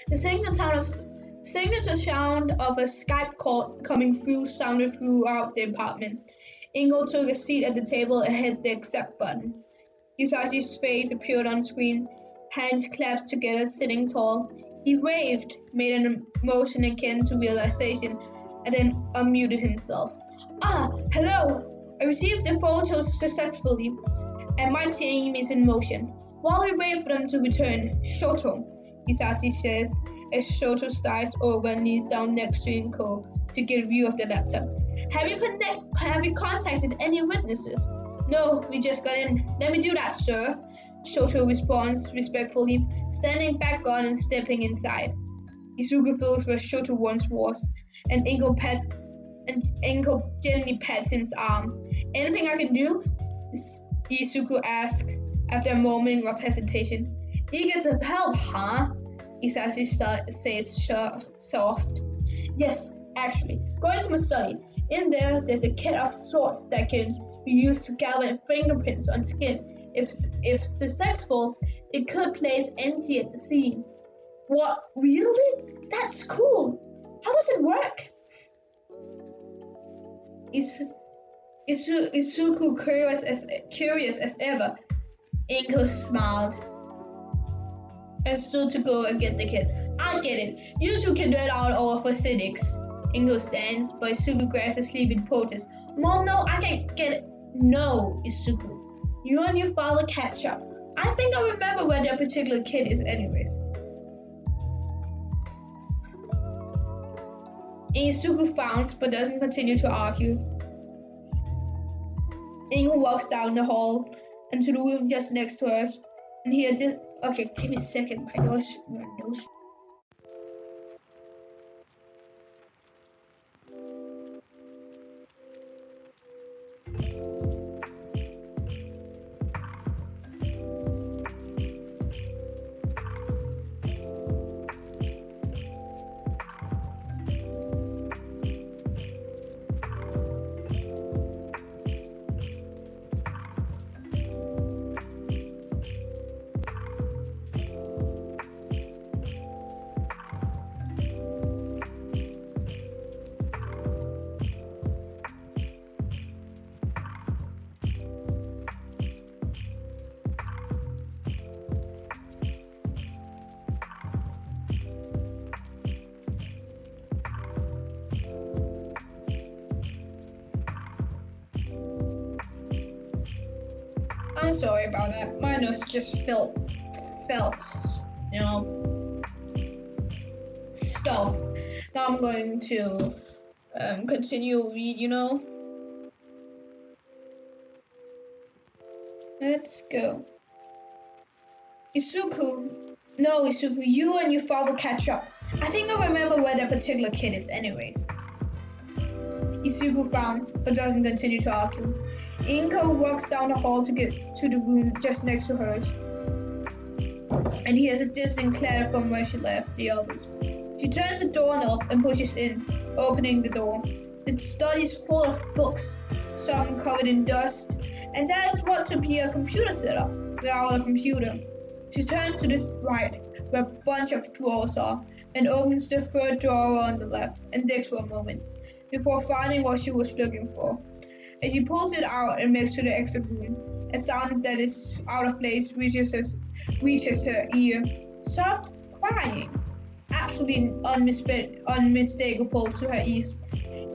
The signature sound of a Skype call coming through sounded throughout the apartment. Ingo took a seat at the table and hit the accept button. Hisashi's face appeared on screen, hands clasped together, sitting tall. He waved, made an motion akin to realization, and then unmuted himself. Hello! I received the photos successfully, and my team is in motion. While we wait for them to return, Shoto, Hisashi says, as Shoto starts over and kneels down next to Inko to get a view of the laptop. Have you contacted any witnesses? No, we just got in. Let me do that, sir. Shoto responds respectfully, standing back on and stepping inside. Izuku feels where Shoto once was, and Inko gently pats his arm. Anything I can do? Izuku asks after a moment of hesitation. Eager to help, huh? Hisashi says soft. Yes, actually. Go into my study. In there's a kit of sorts that can be used to gather fingerprints on skin. If successful, it could place NG at the scene. What? Really? That's cool. How does it work? Izuku curious as ever. Inko smiled and stood to go and get the kit. I get it. You two can do it out over for cynics. Ingo stands, but Izuku grabs her sleeve in protest. Mom, no, I can't get it. No, Izuku. You and your father catch up. I think I remember where that particular kid is anyways. Izuku frowns, but doesn't continue to argue. Ingo walks down the hall into the room just next to us. And here, okay, give me a second. My nose. I'm sorry about that. My nose just felt, you know, stuffed. Now I'm going to continue read, you know. Let's go. Izuku, you and your father catch up. I think I remember where that particular kid is anyways. Izuku frowns, but doesn't continue to argue. Inko walks down the hall to get to the room just next to hers, and hears a distant clatter from where she left the others. She turns the doorknob and pushes in, opening the door. The study is full of books, some covered in dust, and that is what to be a computer setup without a computer. She turns to the right, where a bunch of drawers are, and opens the third drawer on the left and digs for a moment, before finding what she was looking for. As she pulls it out and makes to the exit room, a sound that is out of place reaches her ear. Soft crying, absolutely unmistakable to her ears.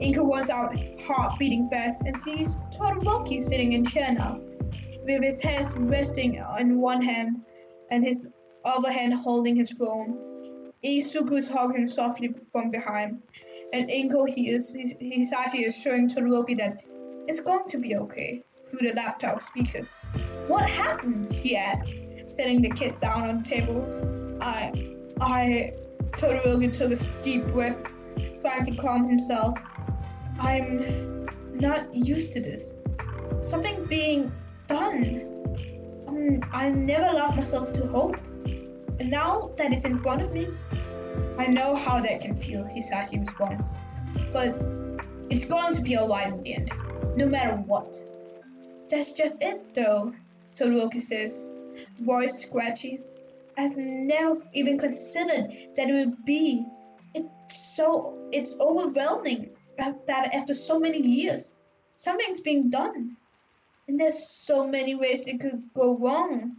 Inko runs out, heart beating fast, and sees Todoroki sitting in chair now, with his hands resting on one hand and his other hand holding his phone. Izuku is hugging him softly from behind, and Inko Hisashi is showing Todoroki that it's going to be okay through the laptop speakers. What happened? She asked, setting the kid down on the table. Todoroki took a deep breath, trying to calm himself. I'm not used to this. Something being done. I never allowed myself to hope. And now that it's in front of me, I know how that can feel, Hisashi responds. But it's going to be alright in the end. No matter what. That's just it though, Todoroki says, voice scratchy. I've never even considered that it would be. It's overwhelming that after so many years, something's being done. And there's so many ways it could go wrong.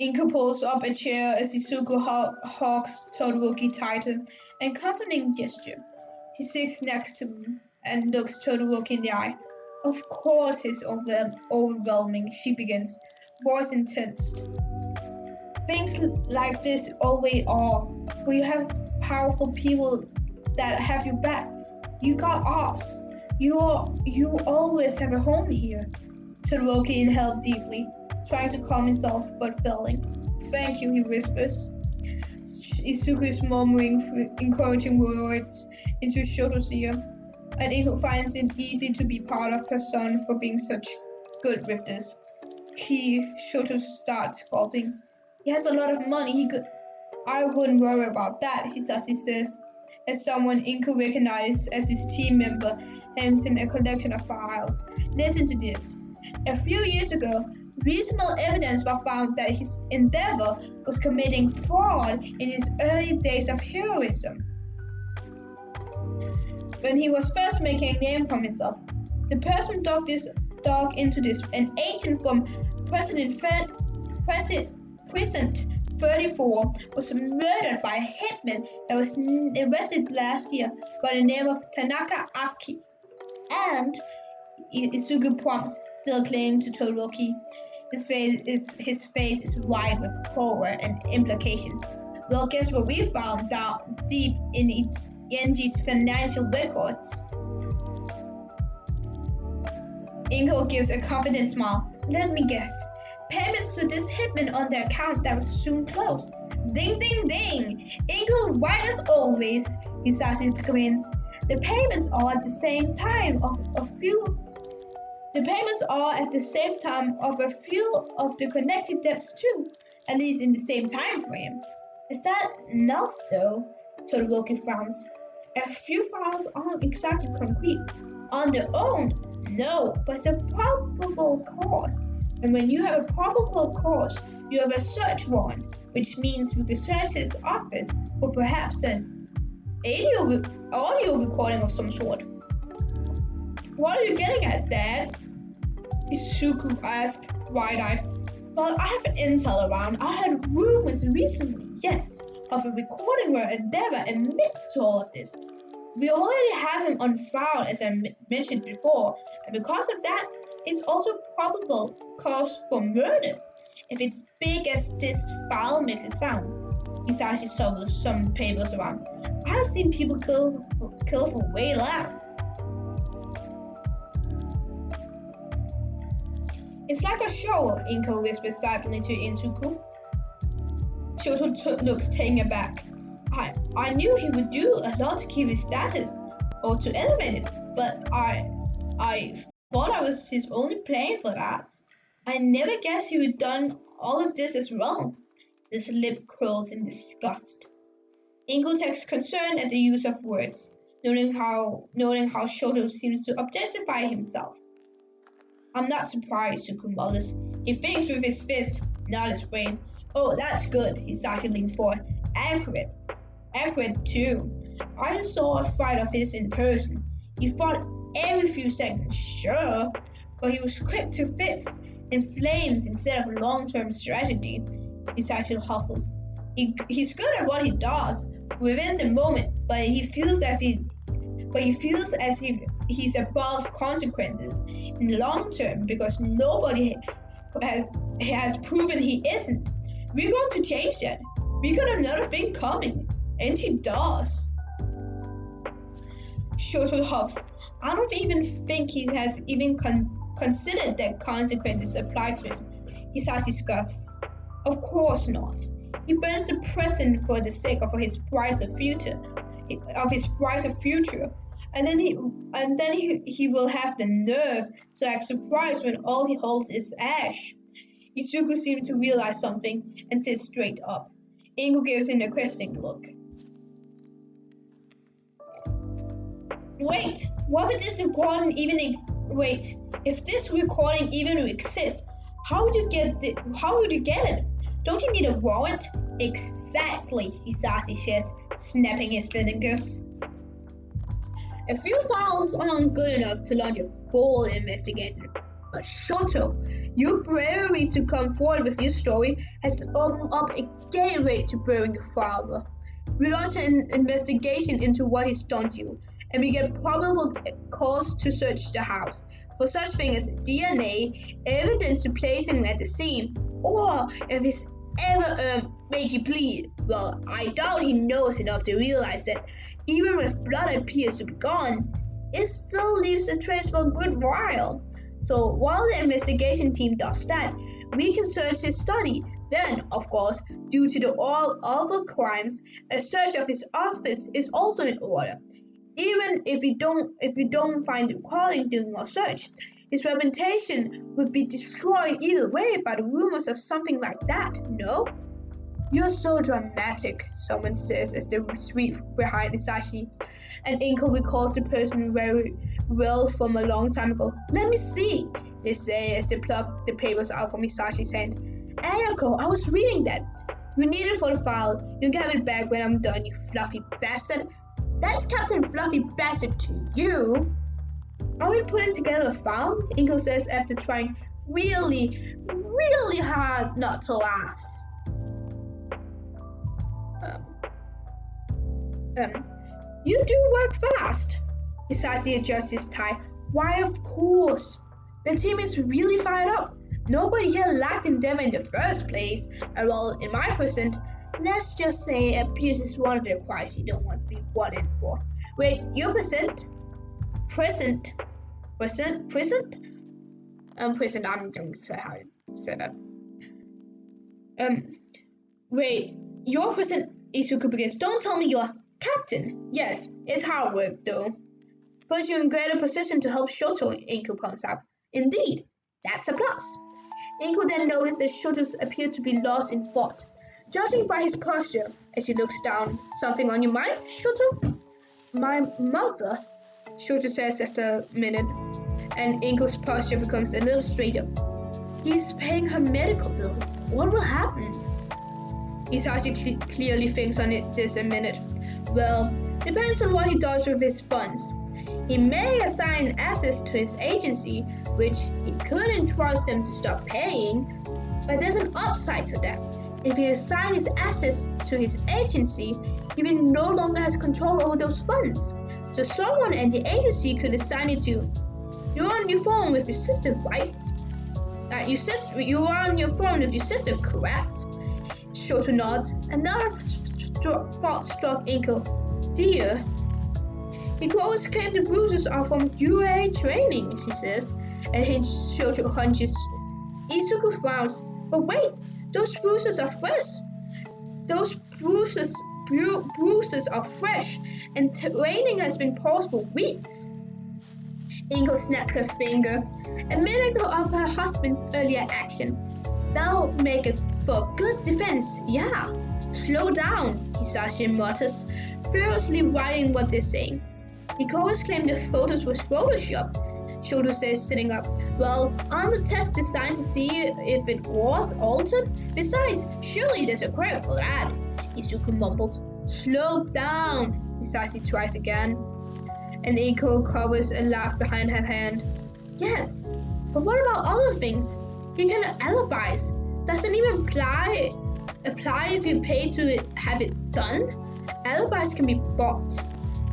Inko pulls up a chair as Izuku hugs Todoroki tighter and comforting gesture. She sits next to him and looks Todoroki in the eye. Of course it's overwhelming, she begins, voice intense. Things like this always are, where you have powerful people that have your back. You got us. You always have a home here. Todoroki inhaled deeply, trying to calm himself, but failing. Thank you, he whispers. Izuku is murmuring encouraging words into Shoto's ear, and Inko finds it easy to be proud of her son for being such good with this. Shoto starts gulping. He has a lot of money, I wouldn't worry about that, Hisashi says, as someone Inko recognizes as his team member hands him a collection of files. Listen to this. A few years ago, reasonable evidence was found that his endeavor was committing fraud in his early days of heroism. When he was first making a name for himself, the person dug into this. An agent from President 34, was murdered by a hitman that was arrested last year by the name of Tanaka Aki. And Izuku prompts, still clinging to Todoroki. His face is wide with horror and implication. Well, guess what we found down deep in Genji's financial records? Ingo gives a confident smile. Let me guess. Payments to this hitman on the account that was soon closed. Ding ding ding! Ingo right as always, Hisashi comments. The payments are at the same time of a few of the connected debts too, at least in the same time frame. Is that enough though? Todoroki frowns. A few files aren't exactly concrete. On their own, no, but it's a probable cause. And when you have a probable cause, you have a search warrant, which means we could search his office for perhaps an audio recording of some sort. What are you getting at, Dad? Izuku asked, wide-eyed. Well, I have intel around. I heard rumors recently, yes, of a recording where Endeavor admits to all of this. We already have him on file, as I mentioned before, and because of that, it's also probable cause for murder. If it's big as this file makes it sound. Hisashi shovels some papers around. I've seen people kill for way less. It's like a show, Inko whispers silently to Izuku. Shoto looks taken aback. I knew he would do a lot to keep his status, or to elevate it, but I thought I was his only plan for that. I never guessed he would done all of this as well. His lip curls in disgust. Ingo takes concern at the use of words, noting how Shoto seems to objectify himself. I'm not surprised, Suku mutters. He thinks with his fist, not his brain. Oh, that's good, Hisashi leans forward. Accurate too. I saw a fight of his in person. He fought every few seconds, sure, but he was quick to fix in flames instead of long-term strategy. Hisashi huffles. He's good at what he does within the moment, but he feels as if he's above consequences in the long term because nobody has proven he isn't. We're going to change that. We got another thing coming, and he does. Shoto huffs. I don't even think he has even considered that consequences apply to him. Hisashi scoffs. Of course not. He burns the present for the sake of his brighter future, and then he will have the nerve to act surprised when all he holds is ash. Izuku seems to realize something and sits straight up. Ingo gives him a questioning look. Wait, if this recording even exists, how would you get it? Don't you need a warrant? Exactly, Hisashi says, snapping his fingers. A few files aren't good enough to launch a full investigation. But Shoto, your bravery to come forward with your story has opened up a gateway to burying your father. We launch an investigation into what he's done to you, and we get probable cause to search the house for such things as DNA, evidence to place him at the scene, or if he's ever made you bleed. Well, I doubt he knows enough to realize that even with blood appears to be gone, it still leaves a trace for a good while. So while the investigation team does that, we can search his study. Then, of course, due to the all other crimes, a search of his office is also in order. Even if we don't find the recording during our search, his reputation would be destroyed either way by the rumors of something like that, no? You're so dramatic, someone says as they sweep behind Hisashi, and Inko recalls the person very well from a long time ago. Let me see, they say as they pluck the papers out from Hisashi's hand. Ayako, I was reading that. You need it for the file. You can have it back when I'm done, you fluffy bastard. That's Captain Fluffy Bastard to you. Are we putting together a file? Inko says after trying really hard not to laugh. You do work fast. Hisashi adjusts his tie. Why, of course. The team is really fired up. Nobody here lacked endeavor in the first place. And well, in my present, let's just say abuse is one of the requirements you don't want to be brought in for. Wait, you're present? Present? I'm going to say how you say that. Wait, you're present? Izuku begins. Don't tell me you're captain. Yes, it's hard work though. Puts you in greater position to help Shoto, Inko points out. Indeed, that's a plus. Inko then noticed that Shoto appeared to be lost in thought. Judging by his posture, as he looks down, something on your mind, Shoto? My mother, Shoto says after a minute, and Inko's posture becomes a little straighter. He's paying her medical bill. What will happen? Hisashi clearly thinks on this a minute. Well, depends on what he does with his funds. He may assign assets to his agency, which he could entrust them to stop paying, but there's an upside to that. If he assigns his assets to his agency, he will no longer has control over those funds. So someone at the agency could assign it to. You're on your phone with your sister, right? You are on your phone with your sister, correct? Shoto nods. Another thought struck Inko. Dear. He could always claim the bruises are from UA training, she says, and Shoto hunches. Izuku frowns. But wait, those bruises are fresh. Those bruises are fresh, and training has been paused for weeks. Inko snaps her finger. A minute ago of her husband's earlier action. That'll make it for good defense, yeah. Slow down, Hisashi mutters, furiously writing what they're saying. He could always claim the photos was photoshopped, Shoto says, sitting up. Well, aren't the tests designed to see if it was altered? Besides, surely there's a credit for that. Izuku mumbles. Slow down, Hisashi tries again. And Inko covers a laugh behind her hand. Yes, but what about other things? He can alibis. Doesn't even apply if you pay to have it done. Alibis can be bought.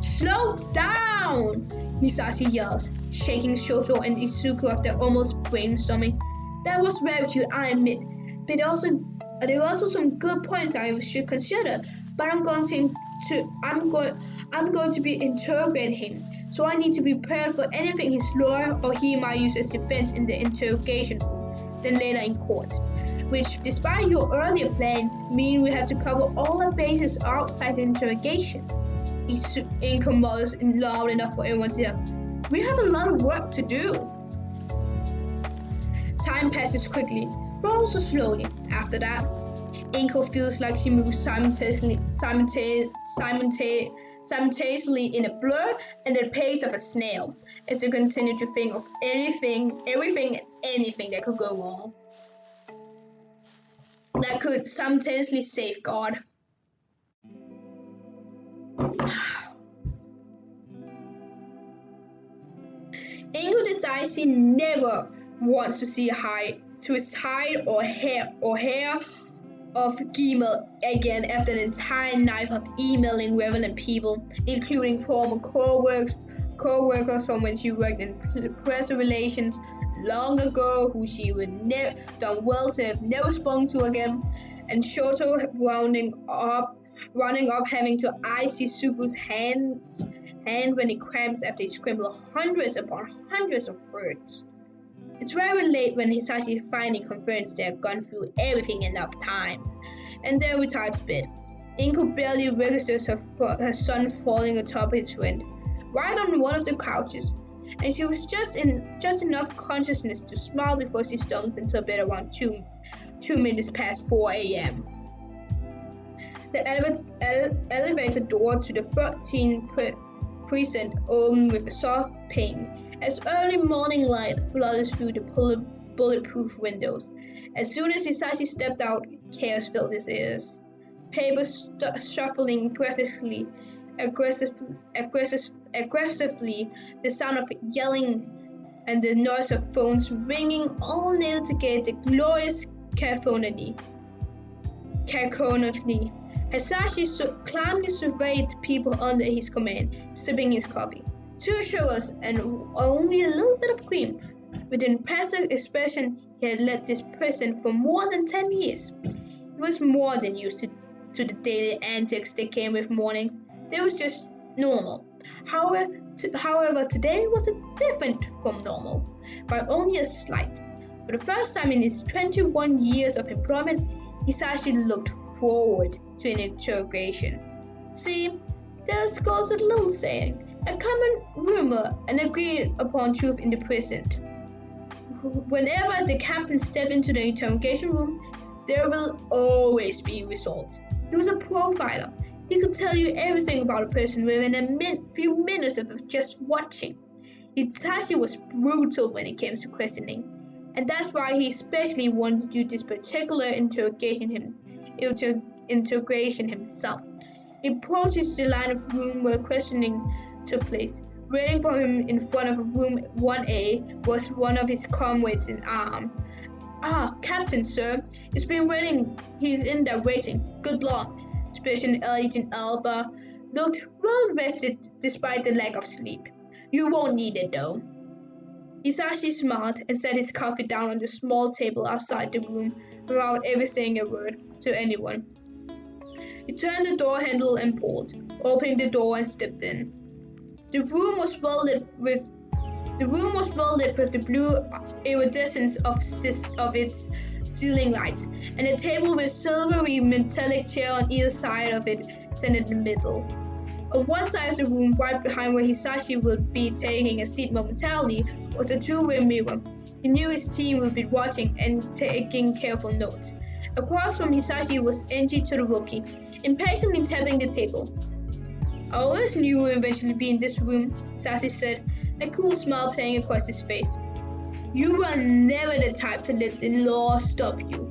Slow down! Hisashi yells, shaking Shoto and Izuku after almost brainstorming. That was very cute, I admit. But there are also some good points I should consider. But I'm going to be interrogating him, so I need to be prepared for anything his lawyer or he might use as defense in the interrogation room, then later in court. Which, despite your earlier plans, mean we have to cover all our bases outside the interrogation. Inko mutters loud enough for everyone to hear. We have a lot of work to do. Time passes quickly, but also slowly. After that, Inko feels like she moves simultaneously in a blur and the pace of a snail, as they continue to think of everything that could go wrong. That could simultaneously save God. Ingo decides she never wants to see hide or hair of Gmail again after an entire night of emailing relevant people, including former co-workers from when she worked in press relations long ago, who she would done well to have never spoken to again, and Shoto rounding up having to ice Izuku's hand when he cramps after he scribbled hundreds upon hundreds of words. It's very late when Hisashi finally confirms they have gone through everything enough times, and they retire to bed. Inko barely registers her son falling atop his friend, right on one of the couches, and she was just enough consciousness to smile before she stumbles into bed around 2 minutes past 4 a.m. The elevator door to the 13th precinct opened with a soft ping, as early morning light flooded through the bulletproof windows. As soon as Hisashi stepped out, chaos filled his ears. Papers shuffling aggressively, the sound of yelling and the noise of phones ringing all nailed together the glorious cacophony. Hisashi calmly surveyed the people under his command, sipping his coffee. 2 sugars and only a little bit of cream. With an impressive expression, he had led this prison for more than 10 years. He was more than used to the daily antics that came with mornings. They was just normal. However, today was different from normal, by only a slight. For the first time in his 21 years of employment, Hisashi looked forward to an interrogation. See, there goes a little saying, a common rumor, an agreed upon truth in the prison. Whenever the captain stepped into the interrogation room, there will always be results. He was a profiler. He could tell you everything about a person within a few minutes of just watching. Hisashi was brutal when it came to questioning, and that's why he especially wanted to do this particular interrogation himself. He approached the line of room where questioning took place. Waiting for him in front of room 1A was one of his comrades in arms. Ah, Captain, sir. He's been waiting. He's in there waiting. Good luck. Special Agent Alba looked well rested despite the lack of sleep. You won't need it though. Hisashi smiled and set his coffee down on the small table outside the room without ever saying a word to anyone. He turned the door handle and pulled, opening the door and stepped in. The room was well lit with the blue iridescence of its ceiling lights, and a table with silvery metallic chair on either side of it sat in the middle. On one side of the room, right behind where Hisashi would be taking a seat momentarily, was a two-way mirror. He knew his team would be watching and taking careful notes. Across from Hisashi was Enji Todoroki, impatiently tapping the table. I always knew you would eventually be in this room, Hisashi said, a cool smile playing across his face. You were never the type to let the law stop you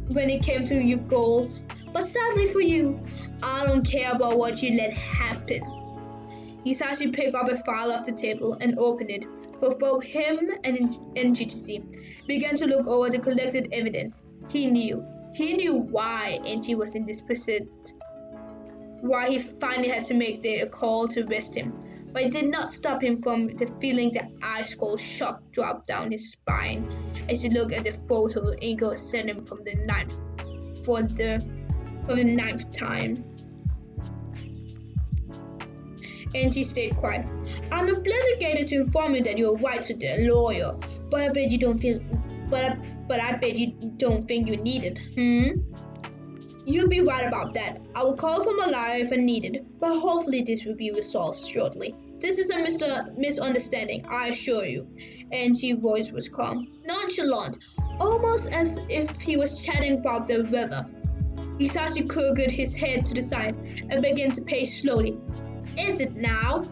when it came to your goals. But sadly for you, I don't care about what you let happen. Hisashi picked up a file off the table and opened it for both him and Enji to see. Began to look over the collected evidence. He knew why Enji was in this pursuit. Why he finally had to make a call to arrest him, but it did not stop him from the feeling that ice cold shock drop down his spine as he looked at the photo Ingo sent him from the ninth time. Enji stayed quiet. I'm obligated to inform you that you are right to the lawyer, but I bet you don't feel but I bet you don't think you need it, You'll be right about that. I will call for my lawyer if I need it, but hopefully this will be resolved shortly. This is a misunderstanding, I assure you. Enji's voice was calm, nonchalant, almost as if he was chatting about the weather. Hisashi crooked his head to the side and began to pace slowly. Is it now?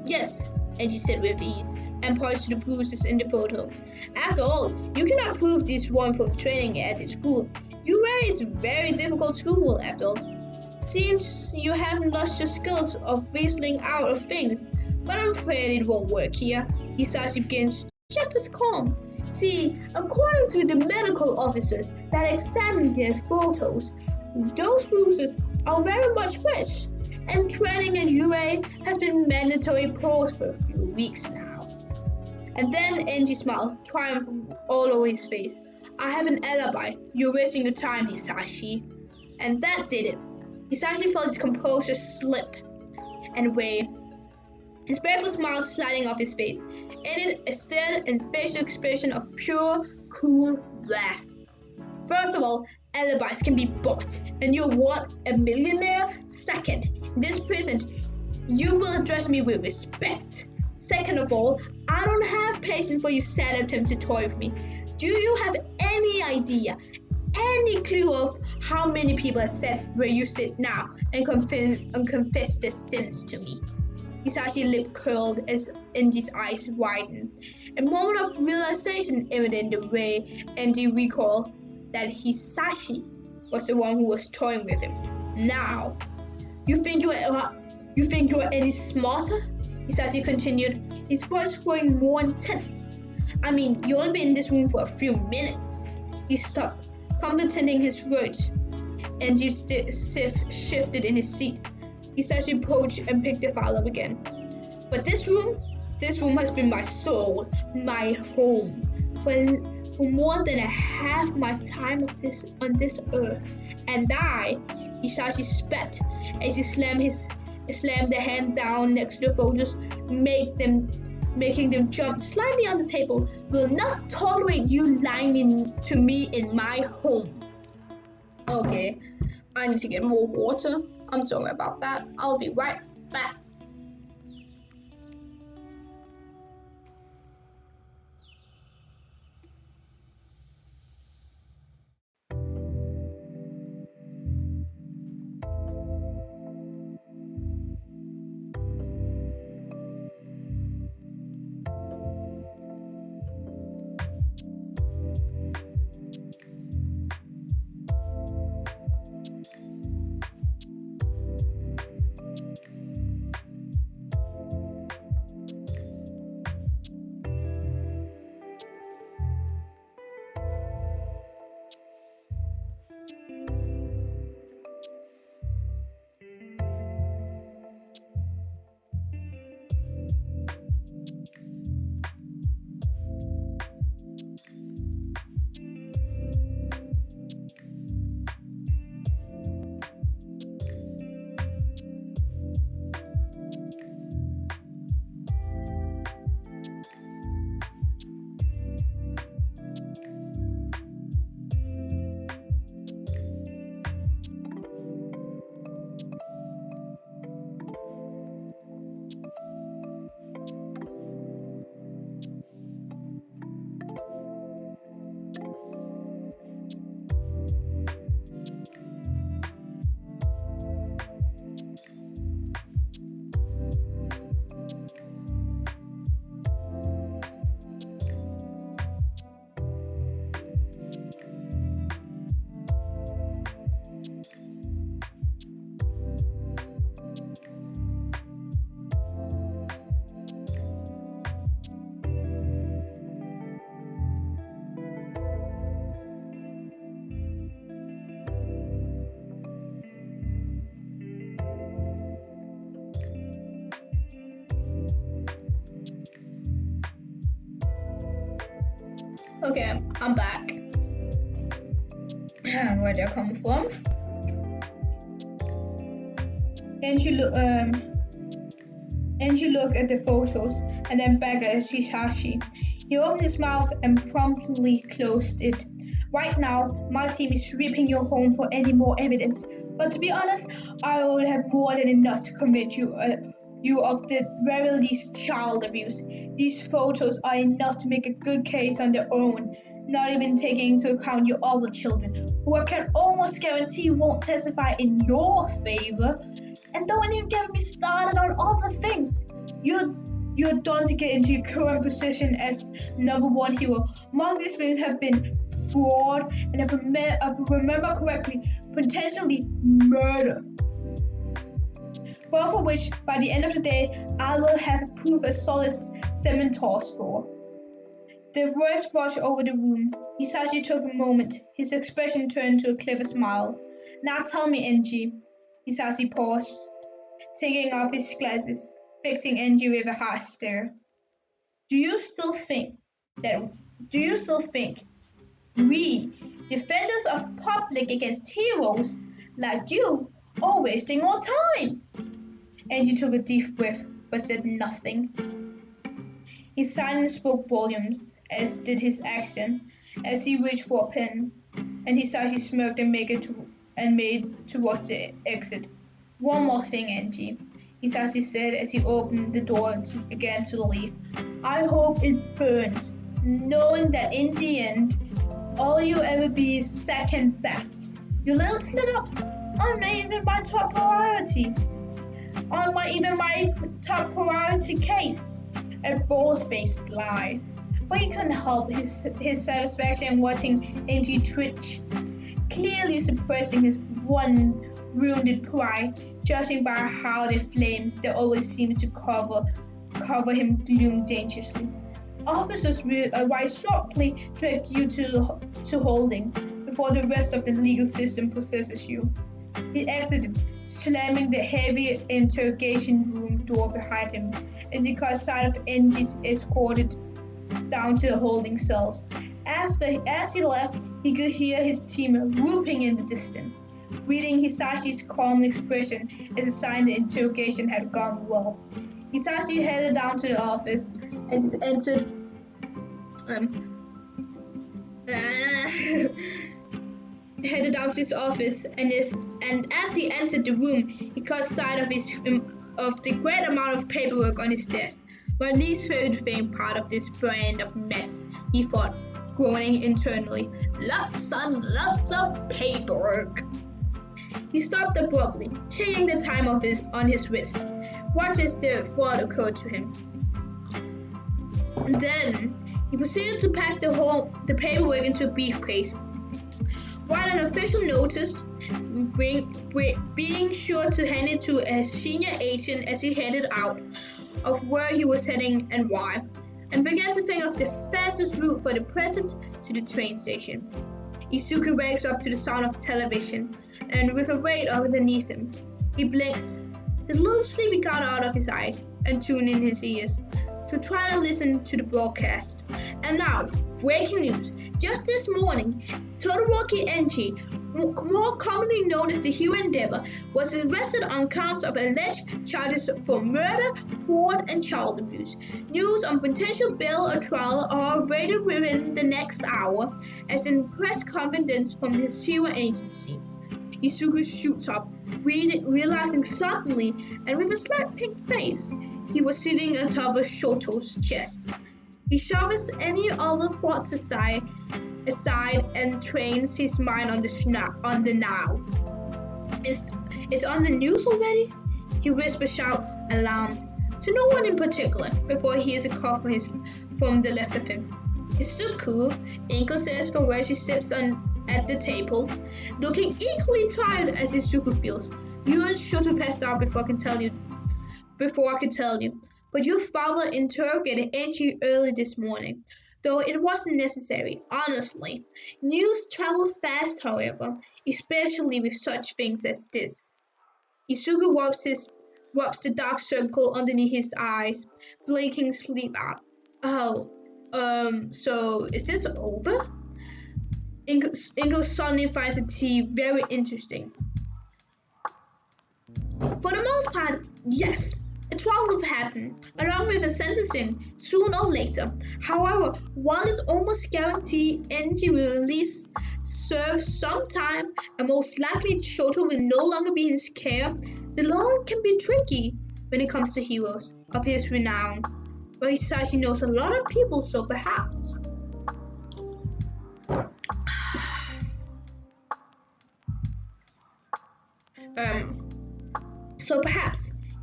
Yes, Enji said with ease, and pointed to the bruises in the photo. After all, you cannot prove this one from training at his school. UA is a very difficult school, after all. Seems you haven't lost your skills of reasoning out of things, but I'm afraid it won't work here. Hisashi begins just as calm. See, according to the medical officers that examined their photos, those bruises are very much fresh, and training in UA has been mandatory post for a few weeks now. And then Enji smiled, triumph all over his face. I have an alibi. You're wasting your time, Hisashi. And that did it. Hisashi felt his composure slip and away. His playful smile sliding off his face. In it, a stare and facial expression of pure, cool wrath. First of all, alibis can be bought, and you're what? A millionaire? Second, in this prison, you will address me with respect. Second of all, I don't have patience for your sad attempt to toy with me. Do you have any idea, any clue of how many people have sat where you sit now and confess their sins to me? Hisashi's lip curled as Enji's eyes widened. A moment of realization evident in the way Enji recalled that Hisashi was the one who was toying with him. Now, you think you are any smarter? Hisashi continued, his voice growing more intense. I mean, you only been in this room for a few minutes. He stopped, completing his words. Angie shifted in his seat. Hisashi approached and picked the file up again. But this room has been my soul, my home. For more than a half my time on this earth. And Hisashi spat as he slammed the hand down next to the photos, making them jump slightly on the table. Will not tolerate you lying to me in my home. Okay, I need to get more water. I'm sorry about that. I'll be right back. Okay, I'm back. Where did I come from? Angie looked at the photos and then back at Hisashi. He opened his mouth and promptly closed it. Right now, my team is sweeping your home for any more evidence. But to be honest, I would have more than enough to convict you of the very least child abuse. These photos are enough to make a good case on their own, not even taking into account your other children, who I can almost guarantee won't testify in your favor. And don't even get me started on other things. You're done to get into your current position as number one hero. Among these things have been fraud and, if I remember correctly, potentially murder. Both of which, by the end of the day, I will have proof as solid as cementors for. The words rushed over the room. Hisashi took a moment. His expression turned to a clever smile. Now tell me, Angie. Hisashi paused, taking off his glasses, fixing Angie with a hard stare. Do you still think we, defenders of public against heroes like you, are wasting our time? Angie took a deep breath, but said nothing. His silence spoke volumes, as did his accent, as he reached for a pen, and Hisashi smirked and made towards the exit. One more thing, Angie, Hisashi said as he opened the door again to leave. I hope it burns, knowing that in the end, all you ever be is second best. Your little slip-ups aren't even my top priority. My top priority case. A bold-faced lie. But he couldn't help his satisfaction watching Angie twitch, clearly suppressing his one wounded pride, judging by how the flames that always seems to cover him gloom dangerously. Officers will arrive shortly to take you to holding. With before the rest of the legal system possesses you. He exited, slamming the heavy interrogation room door behind him as he caught sight of Engie's escorted down to the holding cells. As he left, he could hear his team whooping in the distance, reading Hisashi's calm expression as a sign the interrogation had gone well. Hisashi headed down to the office as he entered. Headed down to his office, and as he entered the room, he caught sight of the great amount of paperwork on his desk. My least favorite thing, part of this brand of mess, he thought, groaning internally. Lots and lots of paperwork. He stopped abruptly, checking the time on his wrist. What as the thought occurred to him. And then he proceeded to pack the paperwork into a briefcase. Write an official notice, being sure to hand it to a senior agent as he headed out of where he was heading and why, and began to think of the fastest route for the present to the train station. Izuku wakes up to the sound of television, and with a raid underneath him, he blinks. The little sleepy got out of his eyes and tuned in his ears to try to listen to the broadcast. And now, breaking news. Just this morning, Todoroki Enchi, more commonly known as the Hero Endeavor, was arrested on counts of alleged charges for murder, fraud, and child abuse. News on potential bail or trial are awaited within the next hour, as in press confidence from the Hero Agency. Izuku shoots up, realizing suddenly, and with a slight pink face, he was sitting on top of Shoto's chest. He shoves any other thoughts aside and trains his mind on the now. It's on the news already? He shouts, alarmed, to no one in particular, before he hears a call from the left of him. Izuku, Inko says from where she sits at the table, looking equally tired as Izuku feels. You and Shoto passed out before I could tell you. But your father interrogated Enchi early this morning, though it wasn't necessary, honestly. News travel fast, however, especially with such things as this. Izuku wipes the dark circle underneath his eyes, blinking sleep out. So is this over? Ingo suddenly finds the tea very interesting. For the most part, yes. A trial will happen, along with a sentencing, sooner or later. However, one is almost guaranteed Enji will at least serve some time, and most likely Shoto will no longer be in his care. The law can be tricky when it comes to heroes of his renown, but Hisashi knows a lot of people, so perhaps.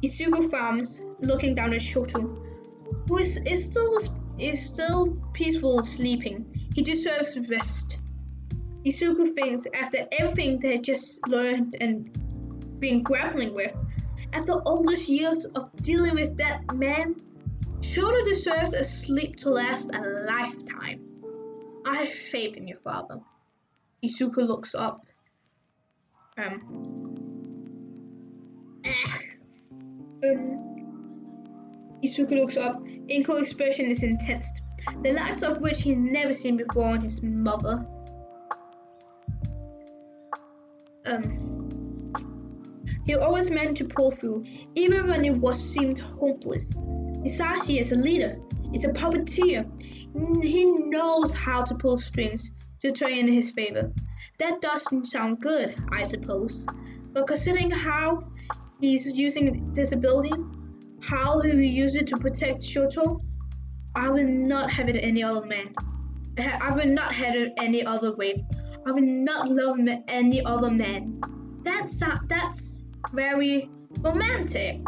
Izuku frowns, looking down at Shoto, who is still peaceful sleeping. He deserves rest. Izuku thinks after everything they had just learned and been grappling with, after all those years of dealing with that man, Shoto deserves a sleep to last a lifetime. I have faith in your father. Izuku looks up. Izuku looks up. Inko's expression is intense, the likes of which he had never seen before on his mother. He always managed to pull through, even when it seemed hopeless. Hisashi is a leader, is a puppeteer. He knows how to pull strings to turn in his favor. That doesn't sound good, I suppose. But considering how he's using this ability, how he will use it to protect Shoto, I will not have it any other man. I will not have it any other way. I will not love any other man. That's very romantic.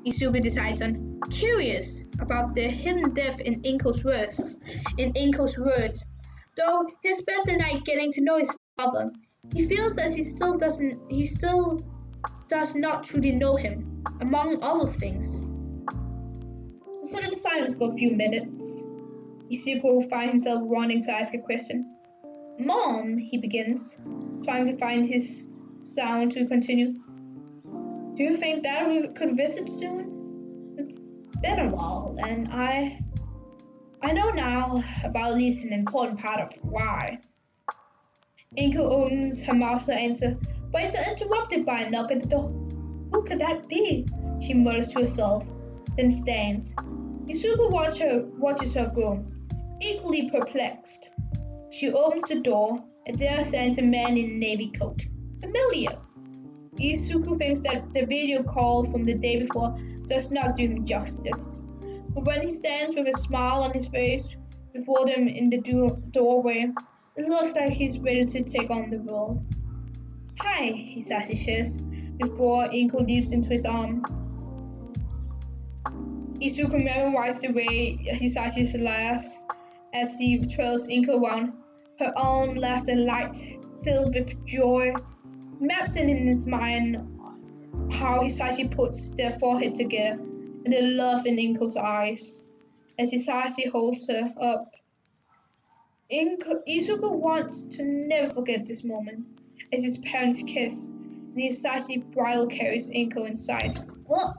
Izuku decides on, curious about the hidden depth in Inko's words. Though he spent the night getting to know his father, he feels as he still does not truly know him, among other things. He stood in silence for a few minutes. Izuku found himself wanting to ask a question. Mom, he begins, trying to find his sound to continue. Do you think Dad could visit soon? It's been a while, and I know now about at least an important part of why. Inko opens her mouth to answer, but is interrupted by a knock at the door. Who could that be? She mutters to herself, then stands. Izuku watches her go, equally perplexed. She opens the door, and there stands a man in a navy coat. Familiar. Izuku thinks that the video call from the day before does not do him justice. But when he stands with a smile on his face before them in the doorway, it looks like he's ready to take on the world. Hi, Hisashi says, before Inko leaps into his arm. Izuku memorized the way Hisashi laughs as he trails Inko around, her own laughter light, filled with joy. Maps in his mind how Hisashi puts their forehead together and the love in Inko's eyes as Hisashi holds her up. Izuku wants to never forget this moment as his parents kiss and Hisashi bridal carries Inko inside. Ugh.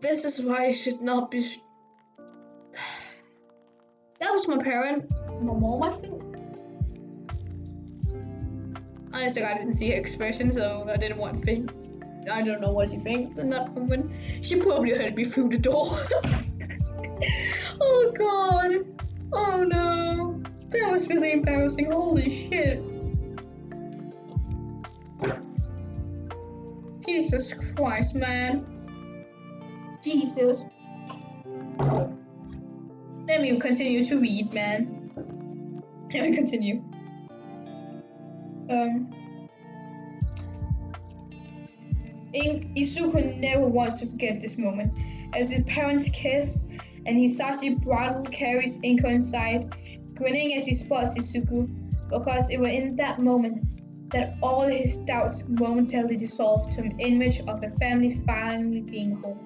This is why I should not be. That was my mom, I think. Honestly, I didn't see her expression, so I didn't want to think. I don't know what she thinks in that moment. She probably heard me through the door. Oh god. Oh no. That was really embarrassing. Holy shit. Jesus Christ, man. Jesus. Let me continue to read, man. Let me continue. Izuku never wants to forget this moment as his parents kiss and Hisashi bridal carries Inko inside, grinning as he spots Izuku, because it was in that moment that all his doubts momentarily dissolved to an image of a family finally being whole.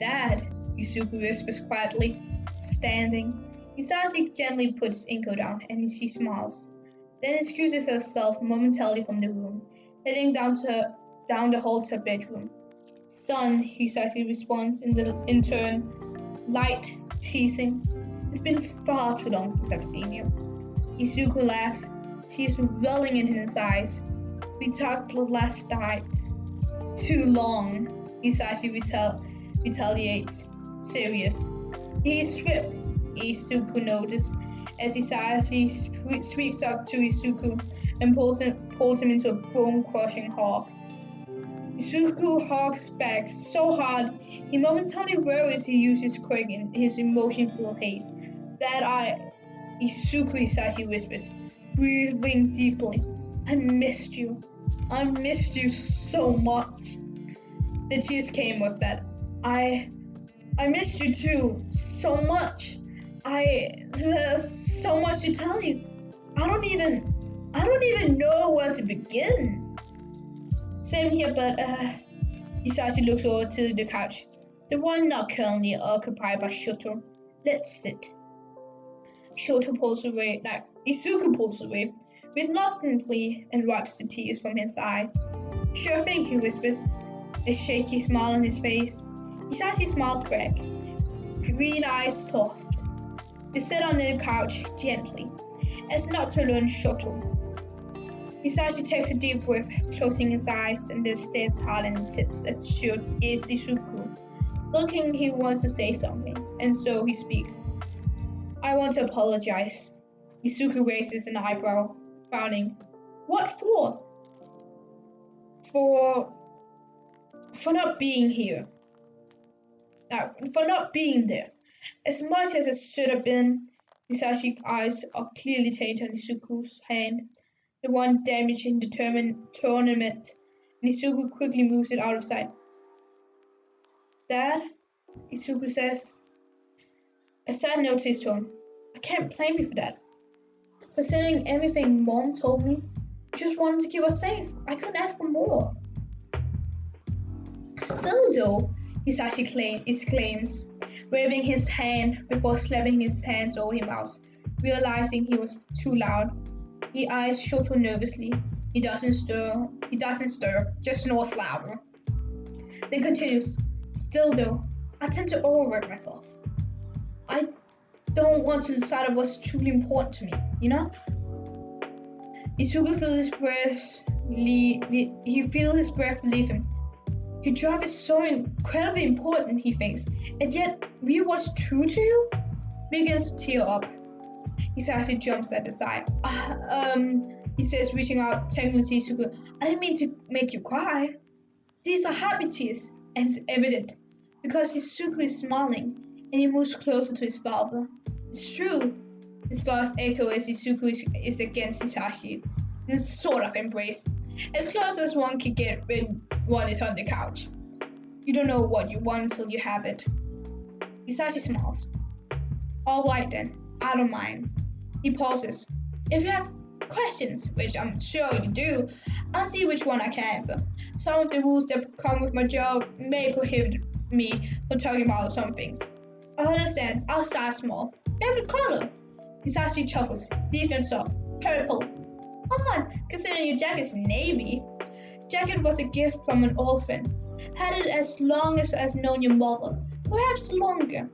Dad, Izuku whispers quietly, standing. Hisashi gently puts Inko down and she smiles, then excuses herself momentarily from the room, heading down the hall to her bedroom. Son, Hisashi responds in turn, light, teasing. It's been far too long since I've seen you. Izuku laughs, tears welling in his eyes. We talked last night. Too long, Hisashi retaliates, serious. He is swift, Izuku notices, as Hisashi sweeps up to Izuku and pulls him into a bone-crushing hug. Izuku hugs back so hard, he momentarily worries he uses quick in his emotion-filled haste. Izuku, Hisashi whispers, breathing deeply. I missed you. I missed you so much. The tears came with that. I missed you too, so much. There's so much to tell you. I don't even know where to begin. Same here, but Hisashi looks over to the couch, the one not currently occupied by Shoto. Let's sit. Izuku pulls away, reluctantly, and wipes the tears from his eyes. Sure thing, he whispers, a shaky smile on his face. Hisashi smiles back, green eyes soft. They sit on the couch gently, as not to learn Shoto. Hisashi takes a deep breath, closing his eyes, and then stares hard and intense at Izuku, looking he wants to say something, and so he speaks. I want to apologize. Izuku raises an eyebrow, frowning. What for? For not being here. For not being there. As much as it should have been, Hisashi's eyes are clearly tainted on Izuku's hand, the one damaged in the tournament, and Izuku quickly moves it out of sight. Dad, Izuku says. A sad note to his tone. I can't blame you for that. Considering everything Mom told me, I just wanted to keep us safe. I couldn't ask for more. Still though, Hisashi exclaims, waving his hand before slapping his hands over his mouth, realizing he was too loud. His eyes Shoto nervously. He doesn't stir, just snores louder. Then continues, still though, I tend to overwork myself. I don't want to decide on what's truly important to me, you know? Izuku feels his breath leave him. Your job is so incredibly important, he thinks, and yet Ryu was true to you? Begins to tear up. Hisashi jumps at the side. He says, reaching out technically to Izuku, I didn't mean to make you cry. These are happy tears, and it's evident, because Izuku is smiling, and he moves closer to his father. It's true. His father's echo as Izuku is against Hisashi, in a sort of embrace, as close as one can get when one is on the couch. You don't know what you want until you have it. Hisashi smiles. All right then, I don't mind. He pauses. If you have questions, which I'm sure you do, I'll see which one I can answer. Some of the rules that come with my job may prohibit me from talking about some things. I understand, I'll start small. Favorite color? Hisashi chuckles, deep and soft. Purple. On, considering your jacket's navy. Jacket was a gift from an orphan. Had it as long as I've known your mother. Perhaps longer.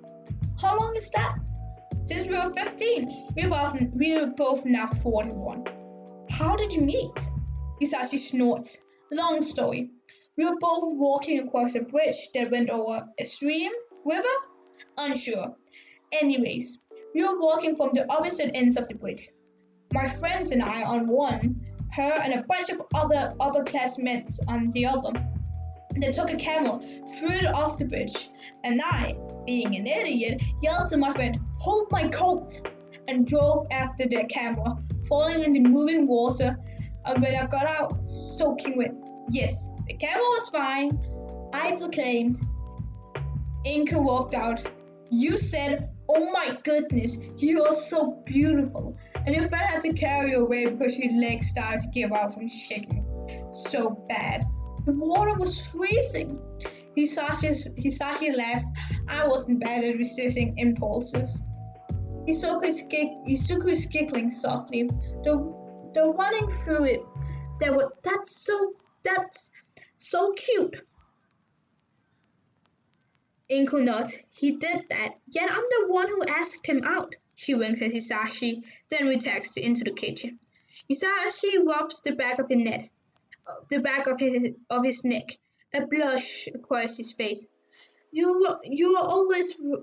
How long is that? Since we were 15. We were both now 41. How did you meet? Hisashi snorts. Long story. We were both walking across a bridge that went over a stream? River? Unsure. Anyways, we were walking from the opposite ends of the bridge. My friends and I on one, her and a bunch of other upperclassmen on the other. They took a camel, threw it off the bridge, and I, being an idiot, yelled to my friend, "Hold my coat!" and drove after the camel, falling in the moving water, and when I got out, soaking wet. Yes, the camel was fine, I proclaimed. Inka walked out. You said, "Oh my goodness, you are so beautiful," and your friend had to carry you away because your legs started to give out from shaking so bad. The water was freezing. Hisashi laughs. I wasn't bad at resisting impulses. Izuku is giggling softly. The running through it. That's so cute. Inko nods. He did that, yet I'm the one who asked him out. She winks at Hisashi, then returns into the kitchen. Hisashi rubs the back of his neck, a blush across his face. You always were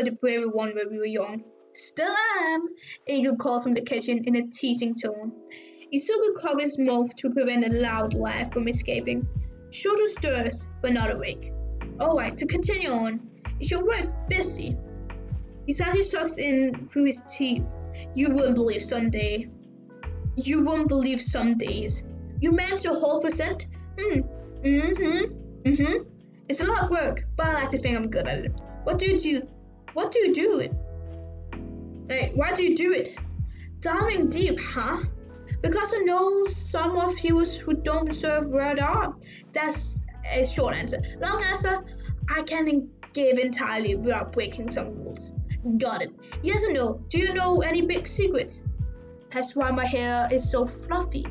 the brave one when we were young. Still am. Inko calls from the kitchen in a teasing tone. Izuku covers his mouth to prevent a loud laugh from escaping. Shoto stirs, but not awake. Alright, to continue on. Is your work busy? Hisashi sucks in through his teeth. You wouldn't believe some days. You manage a whole percent? It's a lot of work, but I like to think I'm good at it. Why do you do it? Why do you do it? Diving deep, huh? Because I know some of heroes who don't deserve where they are. That's a short answer. Long answer, I can give entirely without breaking some rules. Got it. Yes or no? Do you know any big secrets? That's why my hair is so fluffy.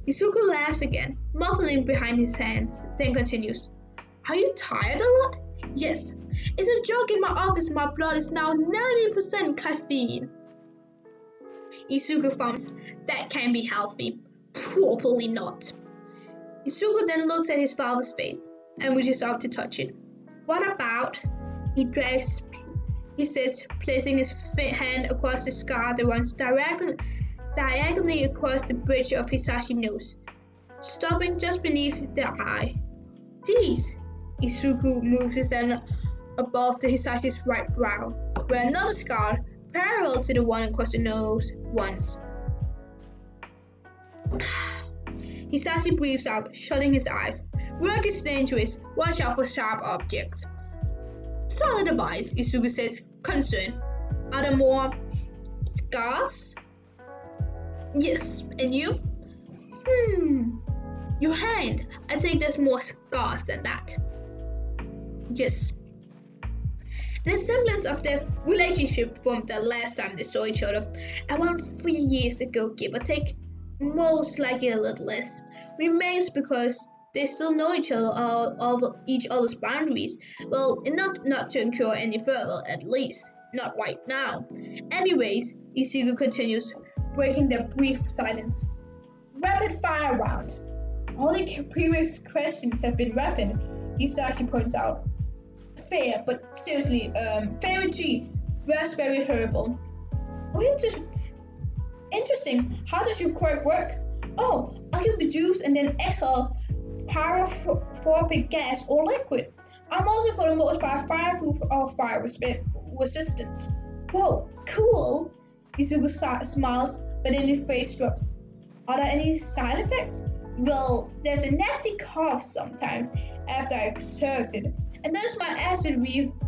Izuku laughs again, muffling behind his hands, then continues. Are you tired a lot? Yes. It's a joke in my office my blood is now 90% caffeine. Izuku frowns. That can't be healthy. Probably not. Izuku then looks at his father's face and reaches out to touch it. What about? He says, placing his hand across the scar that runs diagonally across the bridge of Hisashi's nose, stopping just beneath the eye. These. Izuku moves his hand above the Hisashi's right brow, where another scar, parallel to the one across the nose, runs. Hisashi breathes out, shutting his eyes. Work is dangerous. Watch out for sharp objects. Solid advice, Izuku says, concerned. Are there more scars? Yes, and you? Your hand. I think there's more scars than that. Yes. The semblance of their relationship from the last time they saw each other, around 3 years ago, give or take, most likely a little less, remains because they still know each other of each other's boundaries, well, enough not to incur any further, at least, not right now. Anyways, Izuku continues, breaking the brief silence. Rapid fire round. All the previous questions have been rapid, Hisashi points out. Fair, but seriously, Fairy G, raspberry herbal. Interesting. How does your quirk work? Oh, I can produce and then exhale pyrophobic gas or liquid. I'm also for the most part fireproof or fire resistant. Whoa, cool. Izuku smiles, but then his face drops. Are there any side effects? Well, there's a nasty cough sometimes after I exert it. And thus my acid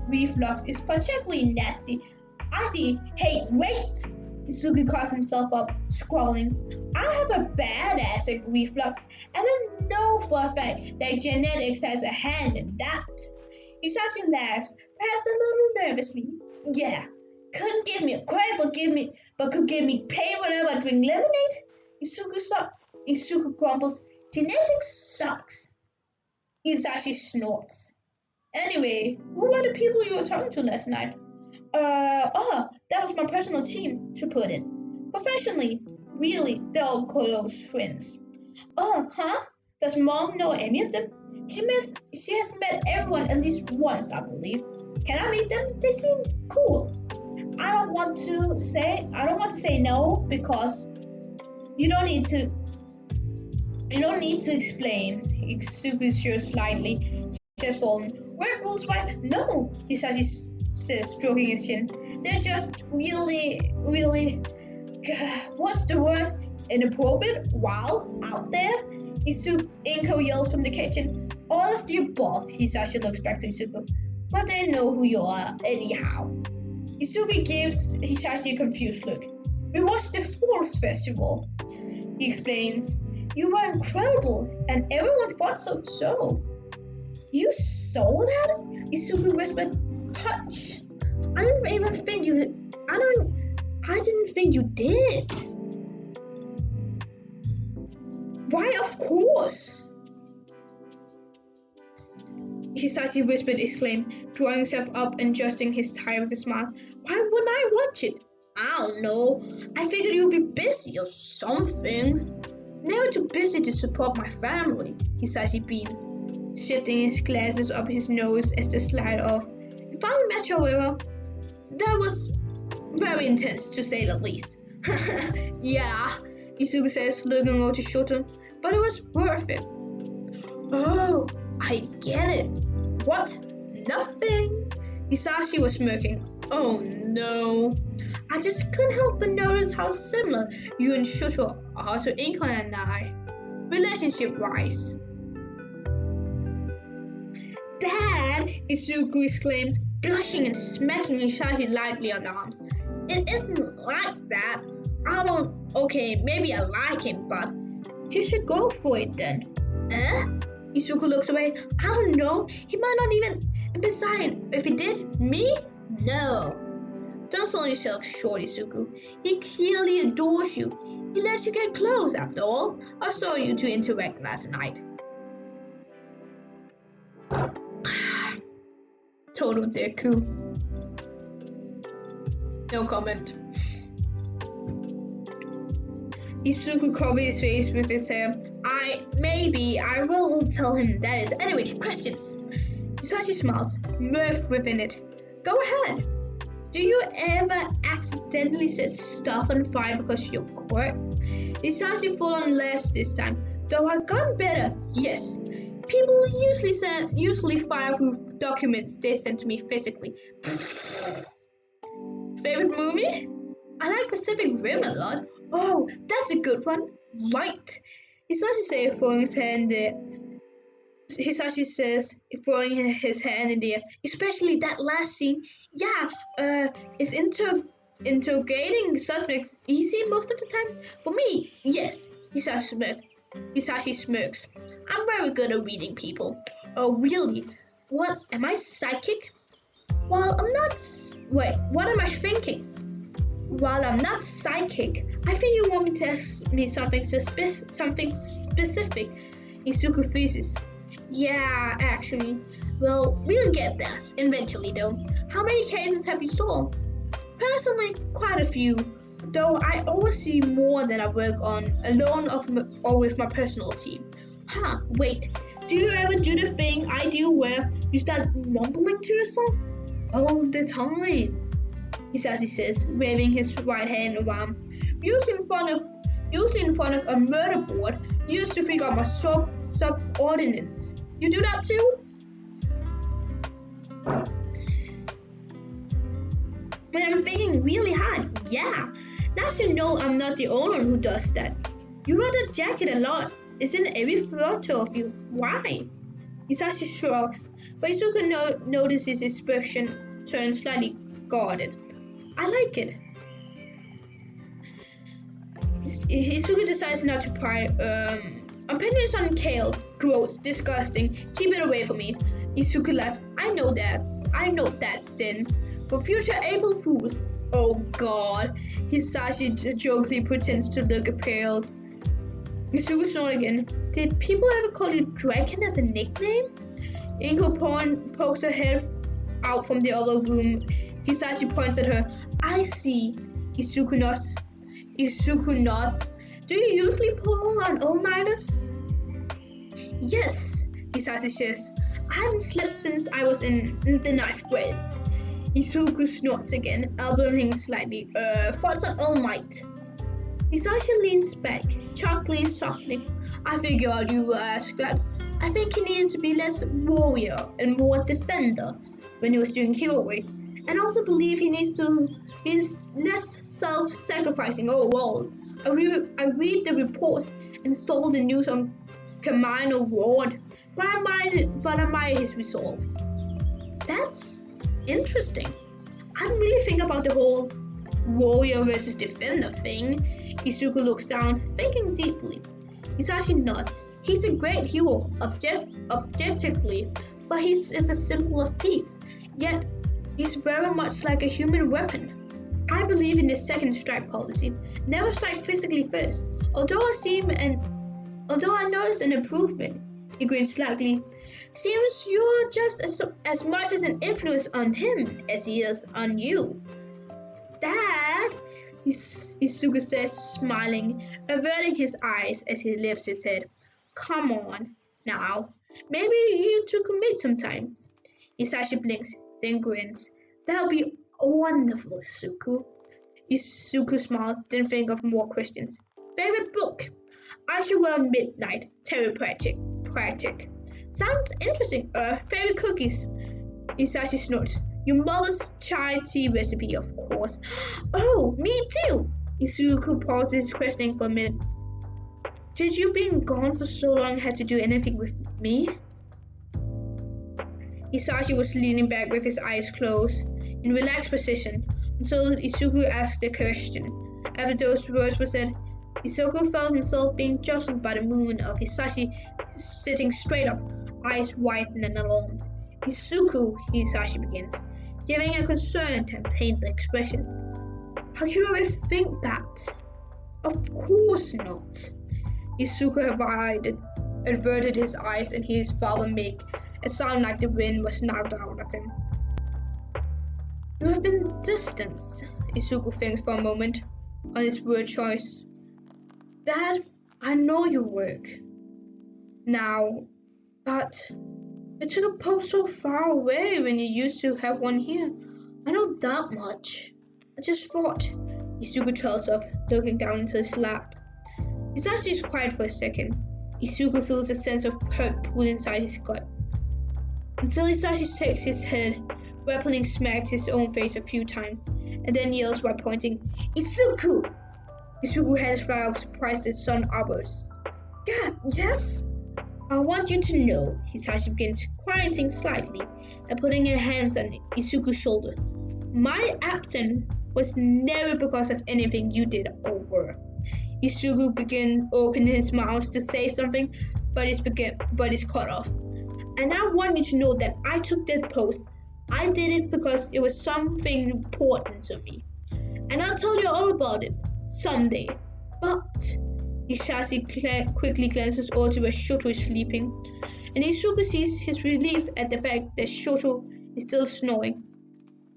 reflux is particularly nasty. I see. Hey, wait! Izuku calls himself up, scrolling. I have a bad acid reflux, and I know for a fact that genetics has a hand in that. Hisashi laughs, perhaps a little nervously. Yeah, couldn't give me a cramp, but could give me pain whenever I drink lemonade? Izuku grumbles. Genetics sucks. Hisashi snorts. Anyway, who were the people you were talking to last night? That was my personal team, to put it. Professionally, really, they're all close friends. Oh, huh? Does Mom know any of them? She has met everyone at least once, I believe. Can I meet them? They seem cool. I don't want to say no because you don't need to explain. Izuku sures slightly. Just fallen. Work rules, right? No, he says, stroking his chin. They're just really, what's the word? Inappropriate? Wild? Out there? Inko yells from the kitchen. All of the above, Hisashi looks back to Izuku. But they know who you are, anyhow. Izuku gives Hisashi a confused look. We watched the sports festival, he explains. You were incredible, and everyone thought so. You saw that? Izuku whispered. Touch. I didn't think you did. Why, of course. Hisashi whispered, exclaimed, drawing himself up and adjusting his tie with a smile. Why wouldn't I watch it? I don't know. I figured you'd be busy or something. Never too busy to support my family, Hisashi beams, shifting his glasses up his nose as they slide off. If I met you, however, that was very intense, to say the least. Yeah, Izuku says, looking over his shoulder, but it was worth it. Oh, I get it. What? Nothing. Hisashi was smirking. Oh no. I just couldn't help but notice how similar you and Shusho are to Inko and I. Relationship-wise. Dad, Izuku exclaims, blushing and smacking Hisashi lightly on the arms. It isn't like that. Okay, maybe I like him, but you should go for it then. Izuku looks away. I don't know. He might not even. And besides, if he did, me? No. Don't sell yourself short, Izuku. He clearly adores you. He lets you get close, after all. I saw you two interact last night. Total Deku. No comment. Izuku covered his face with his hair. I will tell him that is. Anyway, questions. Hisashi smiles, mirth within it. Go ahead. Do you ever accidentally set stuff on fire because of your quirk? Hisashi full on laughs this time. Though I've gotten better, yes. People usually fireproof documents they send to me physically. Favorite movie? I like Pacific Rim a lot. Oh, that's a good one. Right. Hisashi says, throwing his hand in the air. Hisashi says, throwing his hand in the air. Especially that last scene. Yeah, is interrogating suspects easy most of the time? For me, yes. Hisashi smirked. Hisashi smirks. I'm very good at reading people. Oh, really? What, am I psychic? Well, I'm not. Wait, what am I thinking? While I'm not psychic, I think you want me to ask me something specific. Izuku freezes. Yeah, actually. Well, we'll get there eventually, though. How many cases have you solved? Personally, quite a few. Though I always see more than I work on alone or with my personal team. Huh, wait. Do you ever do the thing I do where you start mumbling to yourself? All the time. Hisashi says, waving his right hand around. Usually in front of a murder board, used to figure out my subordinates. You do that too? When I'm thinking really hard, yeah. Now you know I'm not the only one who does that. You wear that jacket a lot. It's in every photo of you. Why? Hisashi shrugs, but Izuku notices his expression turn slightly guarded. I like it. Izuku decides not to pry. Opinions on kale. Gross. Disgusting. Keep it away from me. Izuku laughs. I know that then. For future April Fools. Oh god. Hisashi jokingly pretends to look appalled. Izuku snorts again. Did people ever call you Dragon as a nickname? Inko pokes her head out from the other room. Hisashi points at her. I see. Izuku nods. Do you usually pull on all-nighters? Yes, Hisashi says. I haven't slept since I was in the 9th grade. Izuku snorts again, elbowing slightly. Thoughts on All Might. Hisashi leans back, chuckling softly. I figured you would ask that. I think he needed to be less warrior and more defender when he was doing heroic. And also believe he needs to be less self-sacrificing. Oh well, I read the reports and saw the news on Kamino Ward, but I admire his resolve. That's interesting. I didn't really think about the whole warrior versus defender thing. Izuku looks down, thinking deeply. Hisashi nods. He's a great hero, objectively, but he's a symbol of peace. Yet, he's very much like a human weapon. I believe in the second strike policy. Never strike physically first. Although I notice an improvement, he grins slightly. Seems you're just as much as an influence on him as he is on you. Dad, Izuku says, smiling, averting his eyes as he lifts his head. Come on, now. Maybe you two could meet sometimes. Hisashi blinks, then grins. That'll be wonderful, Izuku. Izuku smiles, then think of more questions. Favorite book? Ashura Midnight, Therapeutic. Sounds interesting. Favorite cookies? Hisashi snorts. Your mother's chai tea recipe, of course. Oh, me too! Izuku pauses, questioning for a minute. Did you being gone for so long have to do anything with me? Hisashi was leaning back with his eyes closed, in relaxed position, until Izuku asked the question. After those words were said, Izuku felt himself being jostled by the movement of Hisashi sitting straight up, eyes wide and alarmed. Izuku, Hisashi begins, giving a concerned and pained expression. How could you ever think that? Of course not. Izuku averted his eyes and heard his father make a sound like the wind was knocked out of him. You have been distant, Izuku thinks for a moment on his word choice. Dad, I know your work now, but you took a post so far away when you used to have one here. I know that much. I just thought. Izuku trails off, looking down into his lap. Hisashi is quiet for a second. Izuku feels a sense of hurt pull inside his gut. Until Hisashi shakes his head, rappelling smacks his own face a few times, and then yells while pointing, Izuku! Izuku hands fly out, surprised his son outbursts. God, yes? I want you to know, Hisashi begins, quieting slightly and putting her hands on Izuku's shoulder. My absence was never because of anything you did or were. Isugu began opening his mouth to say something, but is cut off. And I want you to know that I took that post. I did it because it was something important to me. And I'll tell you all about it someday. But Isashi quickly glances over to where Shoto is sleeping, and Isugu sees his relief at the fact that Shoto is still snoring.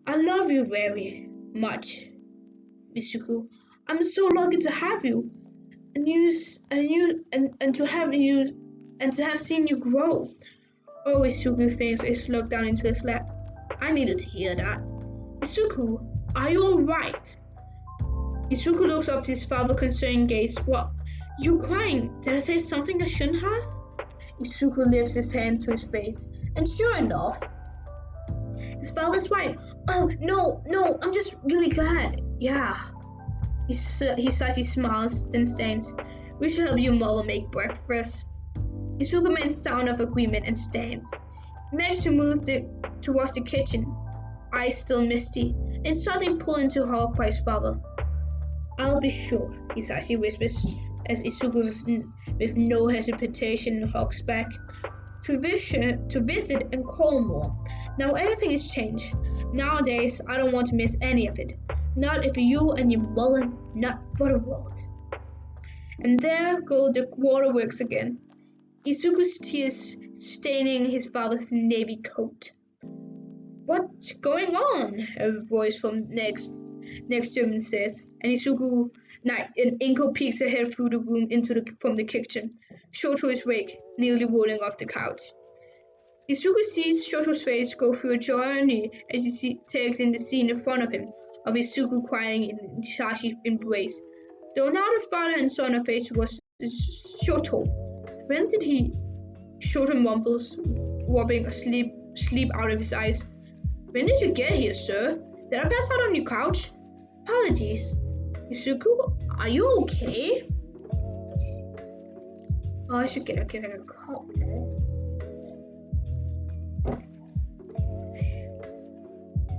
I love you very much, Isugu. I'm so lucky to have you, and to have seen you grow. Oh, Isugu thinks he slumped down into his lap. I needed to hear that. Isugu, are you alright? Isugu looks up to his father concerned gaze. What? You crying? Did I say something I shouldn't have? Isugu lifts his hand to his face, and sure enough, his father's right. Oh, no, I'm just really glad. Yeah. He smiles, then stands. We should help your mother make breakfast. Isugu makes a sound of agreement and stands. He manages to move towards the kitchen, eyes still misty, and suddenly pulled into her by his father. I'll be sure, Hisashi whispers as Isugu with no hesitation hugs back. To visit and call more. Now everything has changed. Nowadays, I don't want to miss any of it. Not if you and your mother, not for the world. And there go the waterworks again. Isugu's tears staining his father's navy coat. What's going on? A voice from next to him says, and Isugu and Inko peeks her head through the room from the kitchen. Shoto is awake, nearly rolling off the couch. Isugu sees Shoto's face go through a journey as he takes in the scene in front of him, of Isugu crying in Hisashi's embrace. Though not a father and son affair was Shoto. When did he? Shoto mumbles, wiping a sleep out of his eyes. When did you get here, sir? Did I pass out on your couch? Apologies. Isugu, are you okay? Oh, I should get a cup.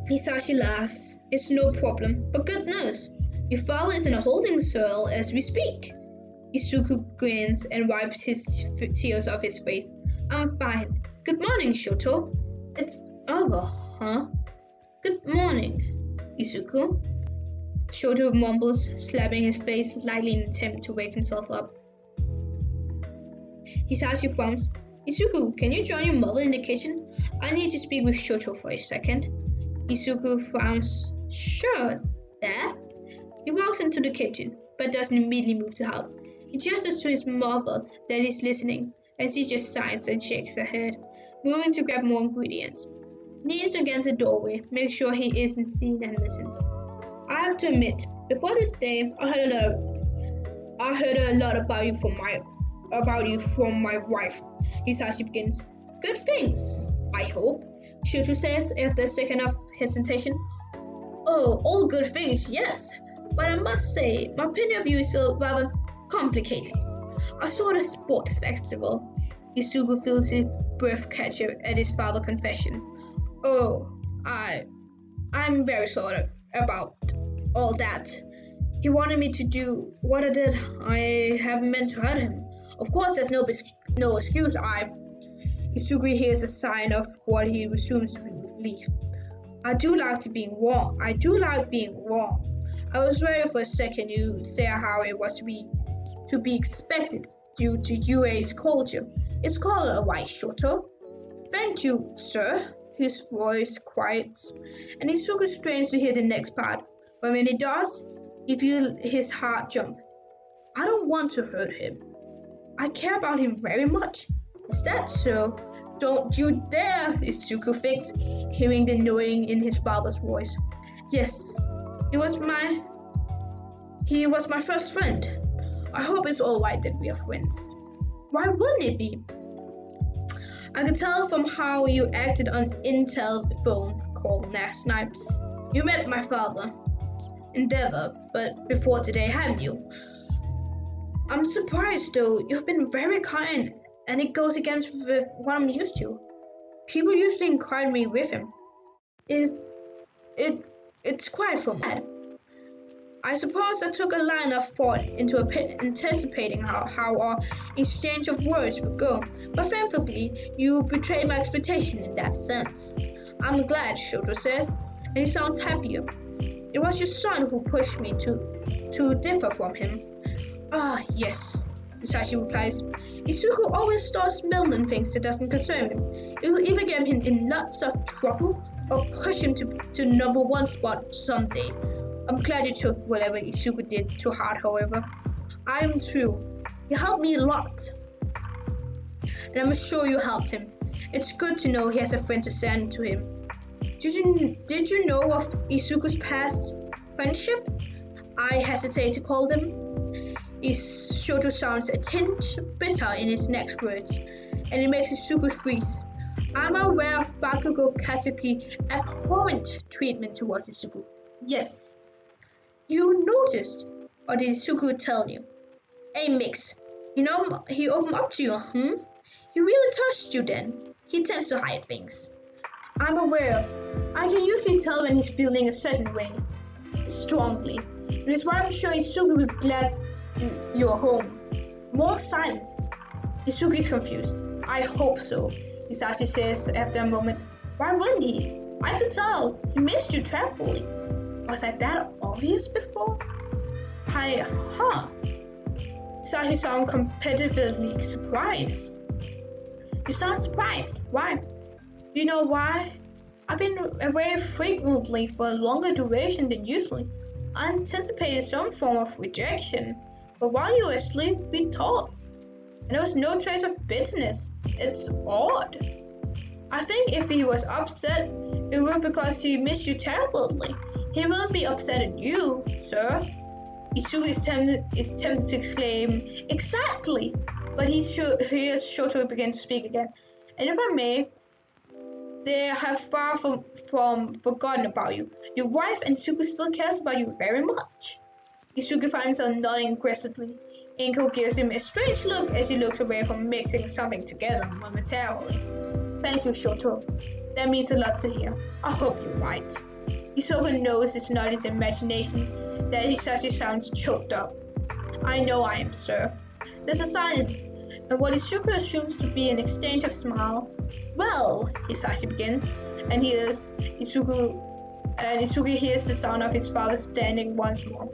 Hisashi laughs. It's no problem, but good news. Your father is in a holding cell as we speak. Isugu grins and wipes his tears off his face. I'm fine. Good morning, Shoto. It's over, huh? Good morning, Isugu. Shoto mumbles, slapping his face lightly in an attempt to wake himself up. Hisashi frowns. Isugu, can you join your mother in the kitchen? I need to speak with Shoto for a second. Isugu frowns. Sure, Dad. He walks into the kitchen, but doesn't immediately move to help. He gestures to his mother that he's listening, and she just sighs and shakes her head, moving to grab more ingredients. Leans against the doorway, makes sure he isn't seen and listens. I have to admit, before this day, I heard a lot about you from my wife. Hisashi begins. Good things, I hope. Shoto says after a second of hesitation. Oh, all good things, yes. But I must say, my opinion of you is still rather complicated. I saw at a sports festival. Isugu feels his breath catch at his father's confession. Oh, I'm very sorry about all that. He wanted me to do what I did. I haven't meant to hurt him. Of course, there's no excuse. Isugu hears a sign of what he assumes to be relief. I do like being wrong. I was worried for a second you say how it was to be expected due to UA's culture. It's called a white Shoto. Thank you, sir. His voice quiets, and Isugu strains to hear the next part. But when he does, he feels his heart jump. I don't want to hurt him. I care about him very much. Is that so? Don't you dare, Isugu thinks, hearing the knowing in his father's voice. Yes, he was my first friend. I hope it's alright that we are friends. Why wouldn't it be? I could tell from how you acted on Intel phone call last night. You met my father, Endeavor, but before today, haven't you? I'm surprised though. You've been very kind, and it goes against with what I'm used to. People usually encourage me with him. It's quite for mad. I suppose I took a line of thought into anticipating how our exchange of words would go, but thankfully you betrayed my expectation in that sense. I'm glad, Shoto says, and he sounds happier. It was your son who pushed me to differ from him. Ah, yes, Hisashi replies. Izuku always starts meddling things that doesn't concern him. It will either get him in lots of trouble or push him to number one spot someday. I'm glad you took whatever Izuku did to heart, however. I am too. He helped me a lot. And I'm sure you helped him. It's good to know he has a friend to send to him. Did you know of Izuku's past friendship? I hesitate to call them. Shoto sounds a tinge bitter in his next words, and it makes Izuku freeze. I'm aware of Bakugo Katsuki's abhorrent treatment towards Izuku. Yes. You noticed, or did Izuku tell you? Hey Mix, you know he opened up to you, He really touched you then. He tends to hide things. I'm aware. I can usually tell when he's feeling a certain way. Strongly. And it's why I'm sure Izuku will be glad you're home. More silence. Izuku is confused. I hope so, Hisashi says after a moment. Why wouldn't he? I could tell. He missed you terribly. Was I that obvious before? Hisashi sounds competitively surprised. You sound surprised. Why? You know why? I've been away frequently for a longer duration than usually. I anticipated some form of rejection, but while you were asleep, we talked. And there was no trace of bitterness. It's odd. I think if he was upset, it was because he missed you terribly. He wouldn't be upset at you, sir. Izuku is tempted to exclaim, exactly! But he hears Shoto begin to speak again. And if I may, they have far from forgotten about you. Your wife and Izuku still cares about you very much. Izuku finds her nodding aggressively. Inko gives him a strange look as he looks away from mixing something together momentarily. Thank you, Shoto. That means a lot to hear. I hope you're right. Izuku knows it's not his imagination that Hisashi sounds choked up. I know I am, sir. There's a silence, and what Izuku assumes to be an exchange of smile. Well, Hisashi begins, and Izuku hears the sound of his father standing once more.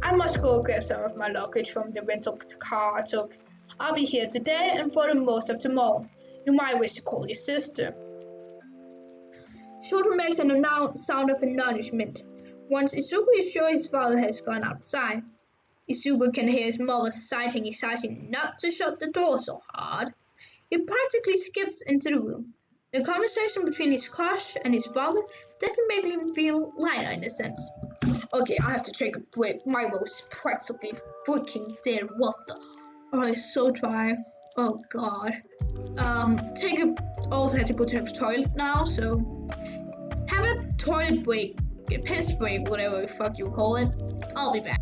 I must go get some of my luggage from the rental car I took. I'll be here today and for the most of tomorrow. You might wish to call your sister. Shoto makes a sound of acknowledgement. Once Izuku is sure his father has gone outside, Izuku can hear his mother citing Hisashi not to shut the door so hard. He practically skips into the room. The conversation between his crush and his father definitely made him feel lighter in a sense. Okay, I have to take a break. My voice is practically freaking dead. What the? Oh, it's so dry. Oh god. Also had to go to the toilet now, so have a toilet break, a piss break, whatever the fuck you call it. I'll be back.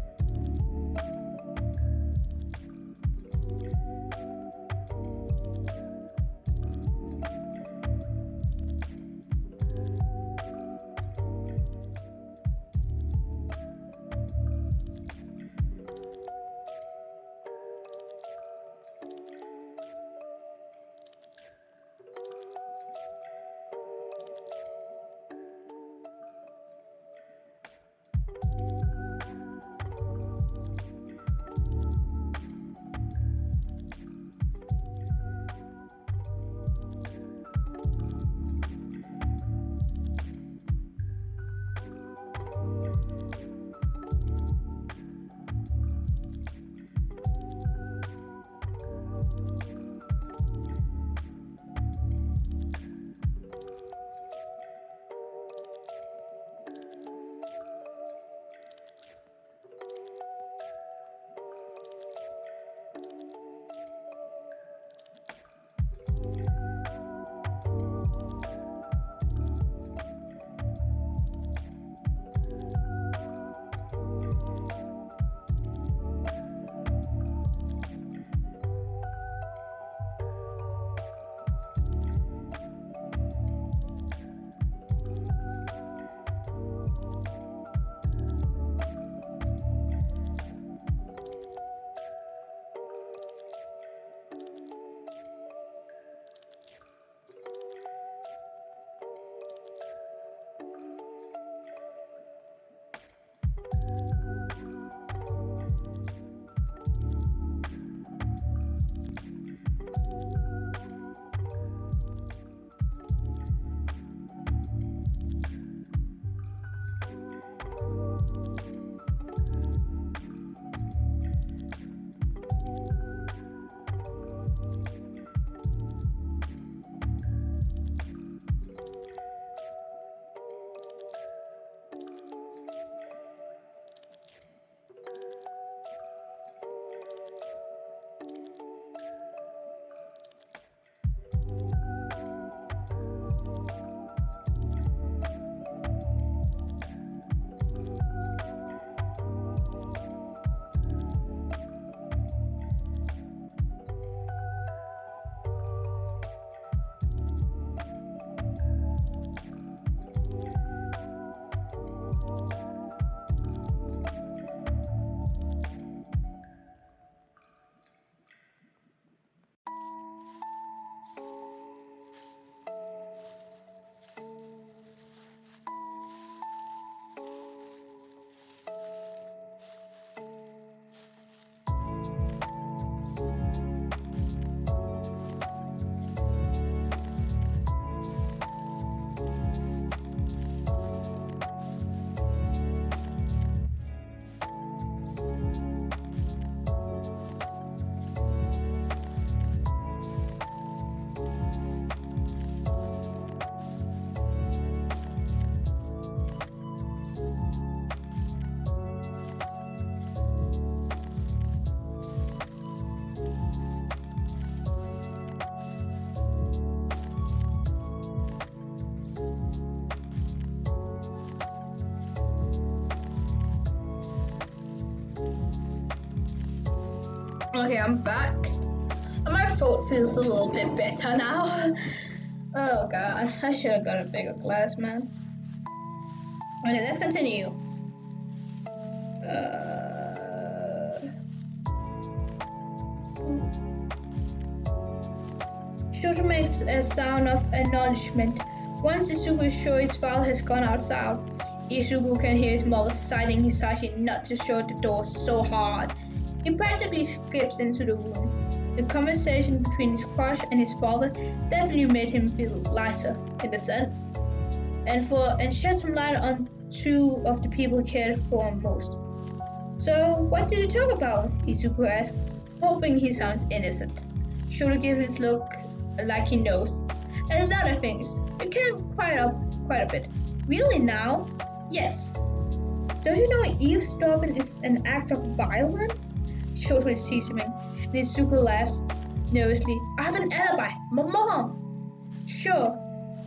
Okay, I'm back. And my throat feels a little bit better now. Oh god, I should have got a bigger glass, man. Okay, let's continue. Shoto makes a sound of acknowledgement. Once Izuku is sure his father has gone outside, Izuku can hear his mother citing Hisashi not to shut the door so hard. He practically skips into the room. The conversation between his crush and his father definitely made him feel lighter, in a sense, and shed some light on two of the people he cared for most. So, what did you talk about? Izuku asked, hoping he sounds innocent. Shoto gives his look like he knows. And a lot of things. It came quite a bit. Really now? Yes. Don't you know eavesdropping is an act of violence? Shoto is teasing, and Izuku laughs nervously. I have an alibi. My mom. Sure,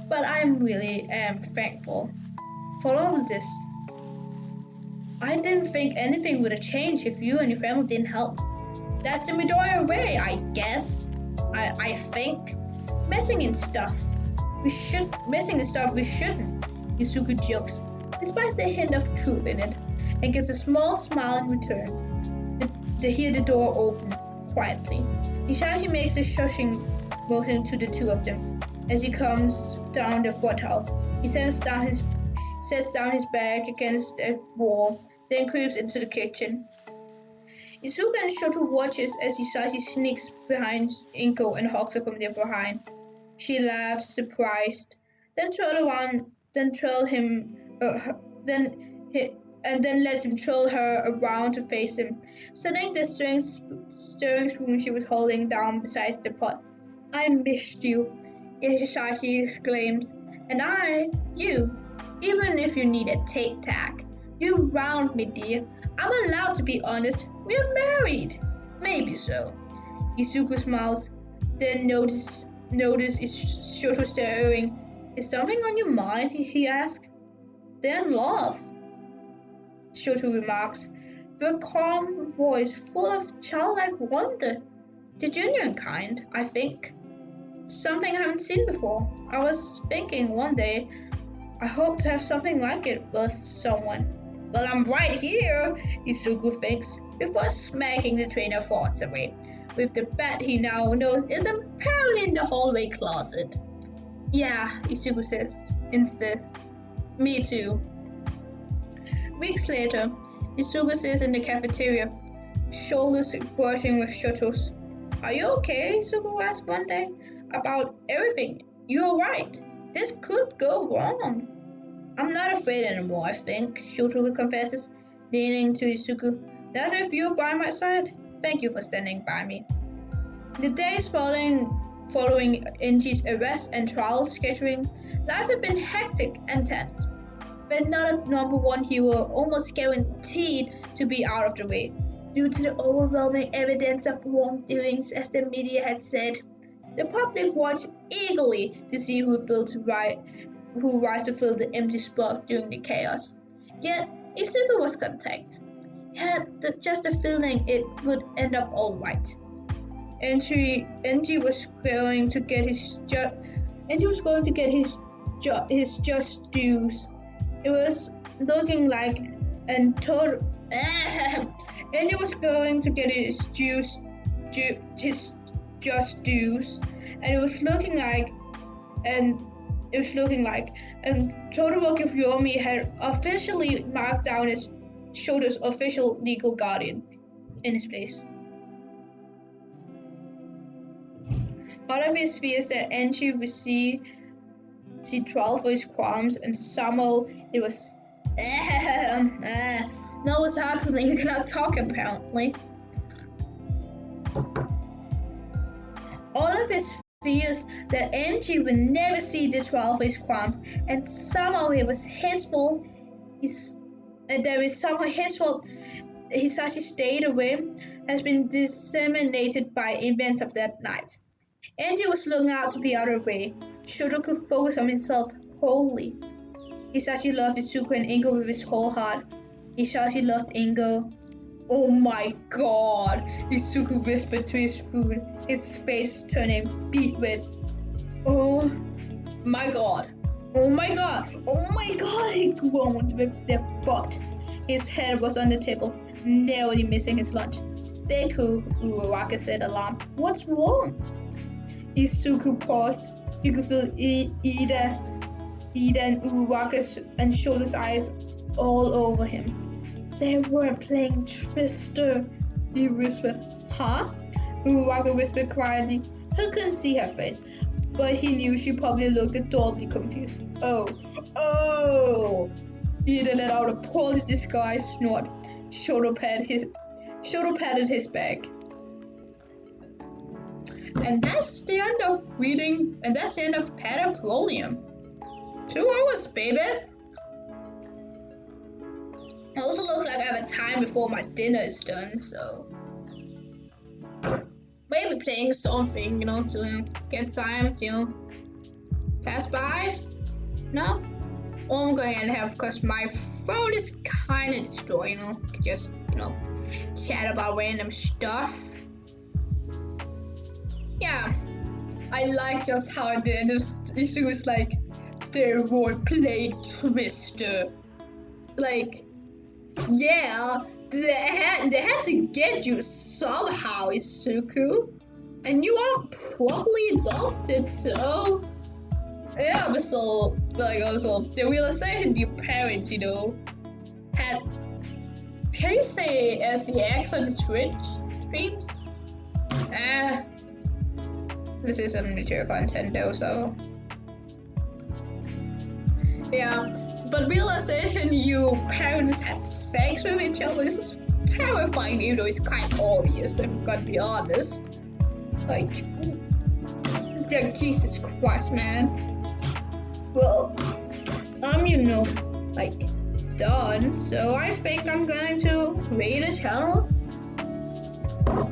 but I'm really thankful for all of this. I didn't think anything would have changed if you and your family didn't help. That's the Midoriya way, I guess. I think. Messing in stuff we shouldn't. Izuku jokes, despite the hint of truth in it, and gets a small smile in return. They hear the door open quietly. Hisashi makes a shushing motion to the two of them as he comes down the front hall. He sets down his bag against a wall, then creeps into the kitchen. Izuku and Shoto watches as Hisashi sneaks behind Inko and hugs her from behind. She laughs, surprised, then lets him twirl her around to face him, setting the stirring spoon she was holding down beside the pot. I missed you, Hisashi exclaims, and you, even if you need a tic-tac. You round me, dear. I'm allowed to be honest. We're married. Maybe so. Izuku smiles, then notice Shoto staring. Is something on your mind? He asks. They're in love, Shoto remarks, with a calm voice full of childlike wonder. The genuine kind, I think. Something I haven't seen before. I was thinking one day I hope to have something like it with someone. Well, I'm right here, Izuku thinks, before smacking the train of thoughts away, with the bat he now knows is apparently in the hallway closet. Yeah, Izuku says, instead. Me too. Weeks later, Izuku sits in the cafeteria, shoulders brushing with Shoto's. Are you okay? Izuku asked one day. About everything. You're right. This could go wrong. I'm not afraid anymore, I think, Shoto confesses, leaning to Izuku. Not if you're by my side. Thank you for standing by me. The days following Enji's arrest and trial scheduling, life had been hectic and tense. But not a number one hero almost guaranteed to be out of the way, due to the overwhelming evidence of wrongdoings, as the media had said. The public watched eagerly to see who rise to fill the empty spot during the chaos. Yet, Izuku was content. He had just a feeling it would end up all right. Enji was going to get his just dues. It was looking like Enji was going to get his just dues, and it was looking like Todoroki Fuyomi had officially marked down as Shoto's official legal guardian in his place. All of his fears that Enji would see trial for his crimes, and somehow it was no, it's hard when you cannot talk apparently. All of his fears that Enji would never see the trial for his crimes, and somehow it was his fault. Hisashi stayed away, has been disseminated by events of that night. Enji was looking out to be out of the way. Shoto could focus on himself wholly. Hisashi loved Izuku and Ingo with his whole heart. Hisashi loved Ingo Oh my god, Izuku whispered to his food, his face turning beet red. Oh my god. Oh my god. Oh my god, he groaned with the butt. His head was on the table, narrowly missing his lunch. Deku, Uraraka said alarmed. What's wrong? Izuku paused. You could feel Ida and Uraraka and Shoulder's eyes all over him. They were playing Twister, he whispered. Huh? Uraraka whispered quietly. He couldn't see her face, but he knew she probably looked adorably confused. Oh! Ida let out a poorly disguised snort. Shoulder patted his back. And that's the end of reading, and that's the end of Pater Proelium. 2 hours, baby. It also looks like I have a time before my dinner is done, so maybe playing something, to get time, pass by. No? All I'm going to have because my phone is kind of destroyed, just, chat about random stuff. Yeah, I like just how at the end of issue was like, they were playing Twister. Like, yeah, they had to get you somehow, Izuku. And you are properly adopted, so yeah, but so, also, the realization your parents, had, can you say SEX on the Twitch streams? This isn't mature content though, so yeah, but realization your parents had sex with each other, this is terrifying, even though it's quite obvious, if I'm gonna be honest. Like, Jesus Christ, man. Well, I'm, done, so I think I'm going to raid a channel.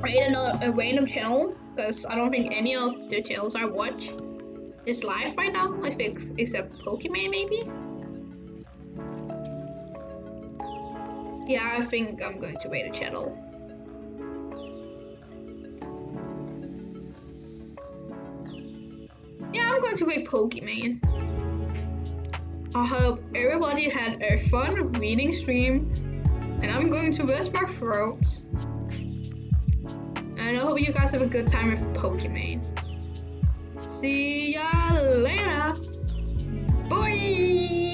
Raid a random channel, because I don't think any of the channels I watch is live right now. I think except Pokemon, maybe? Yeah, I think I'm going to raid a channel. Yeah, I'm going to raid Pokemon. I hope everybody had a fun reading stream, and I'm going to rest my throat. And I hope you guys have a good time with Pokemon. See ya later. Bye.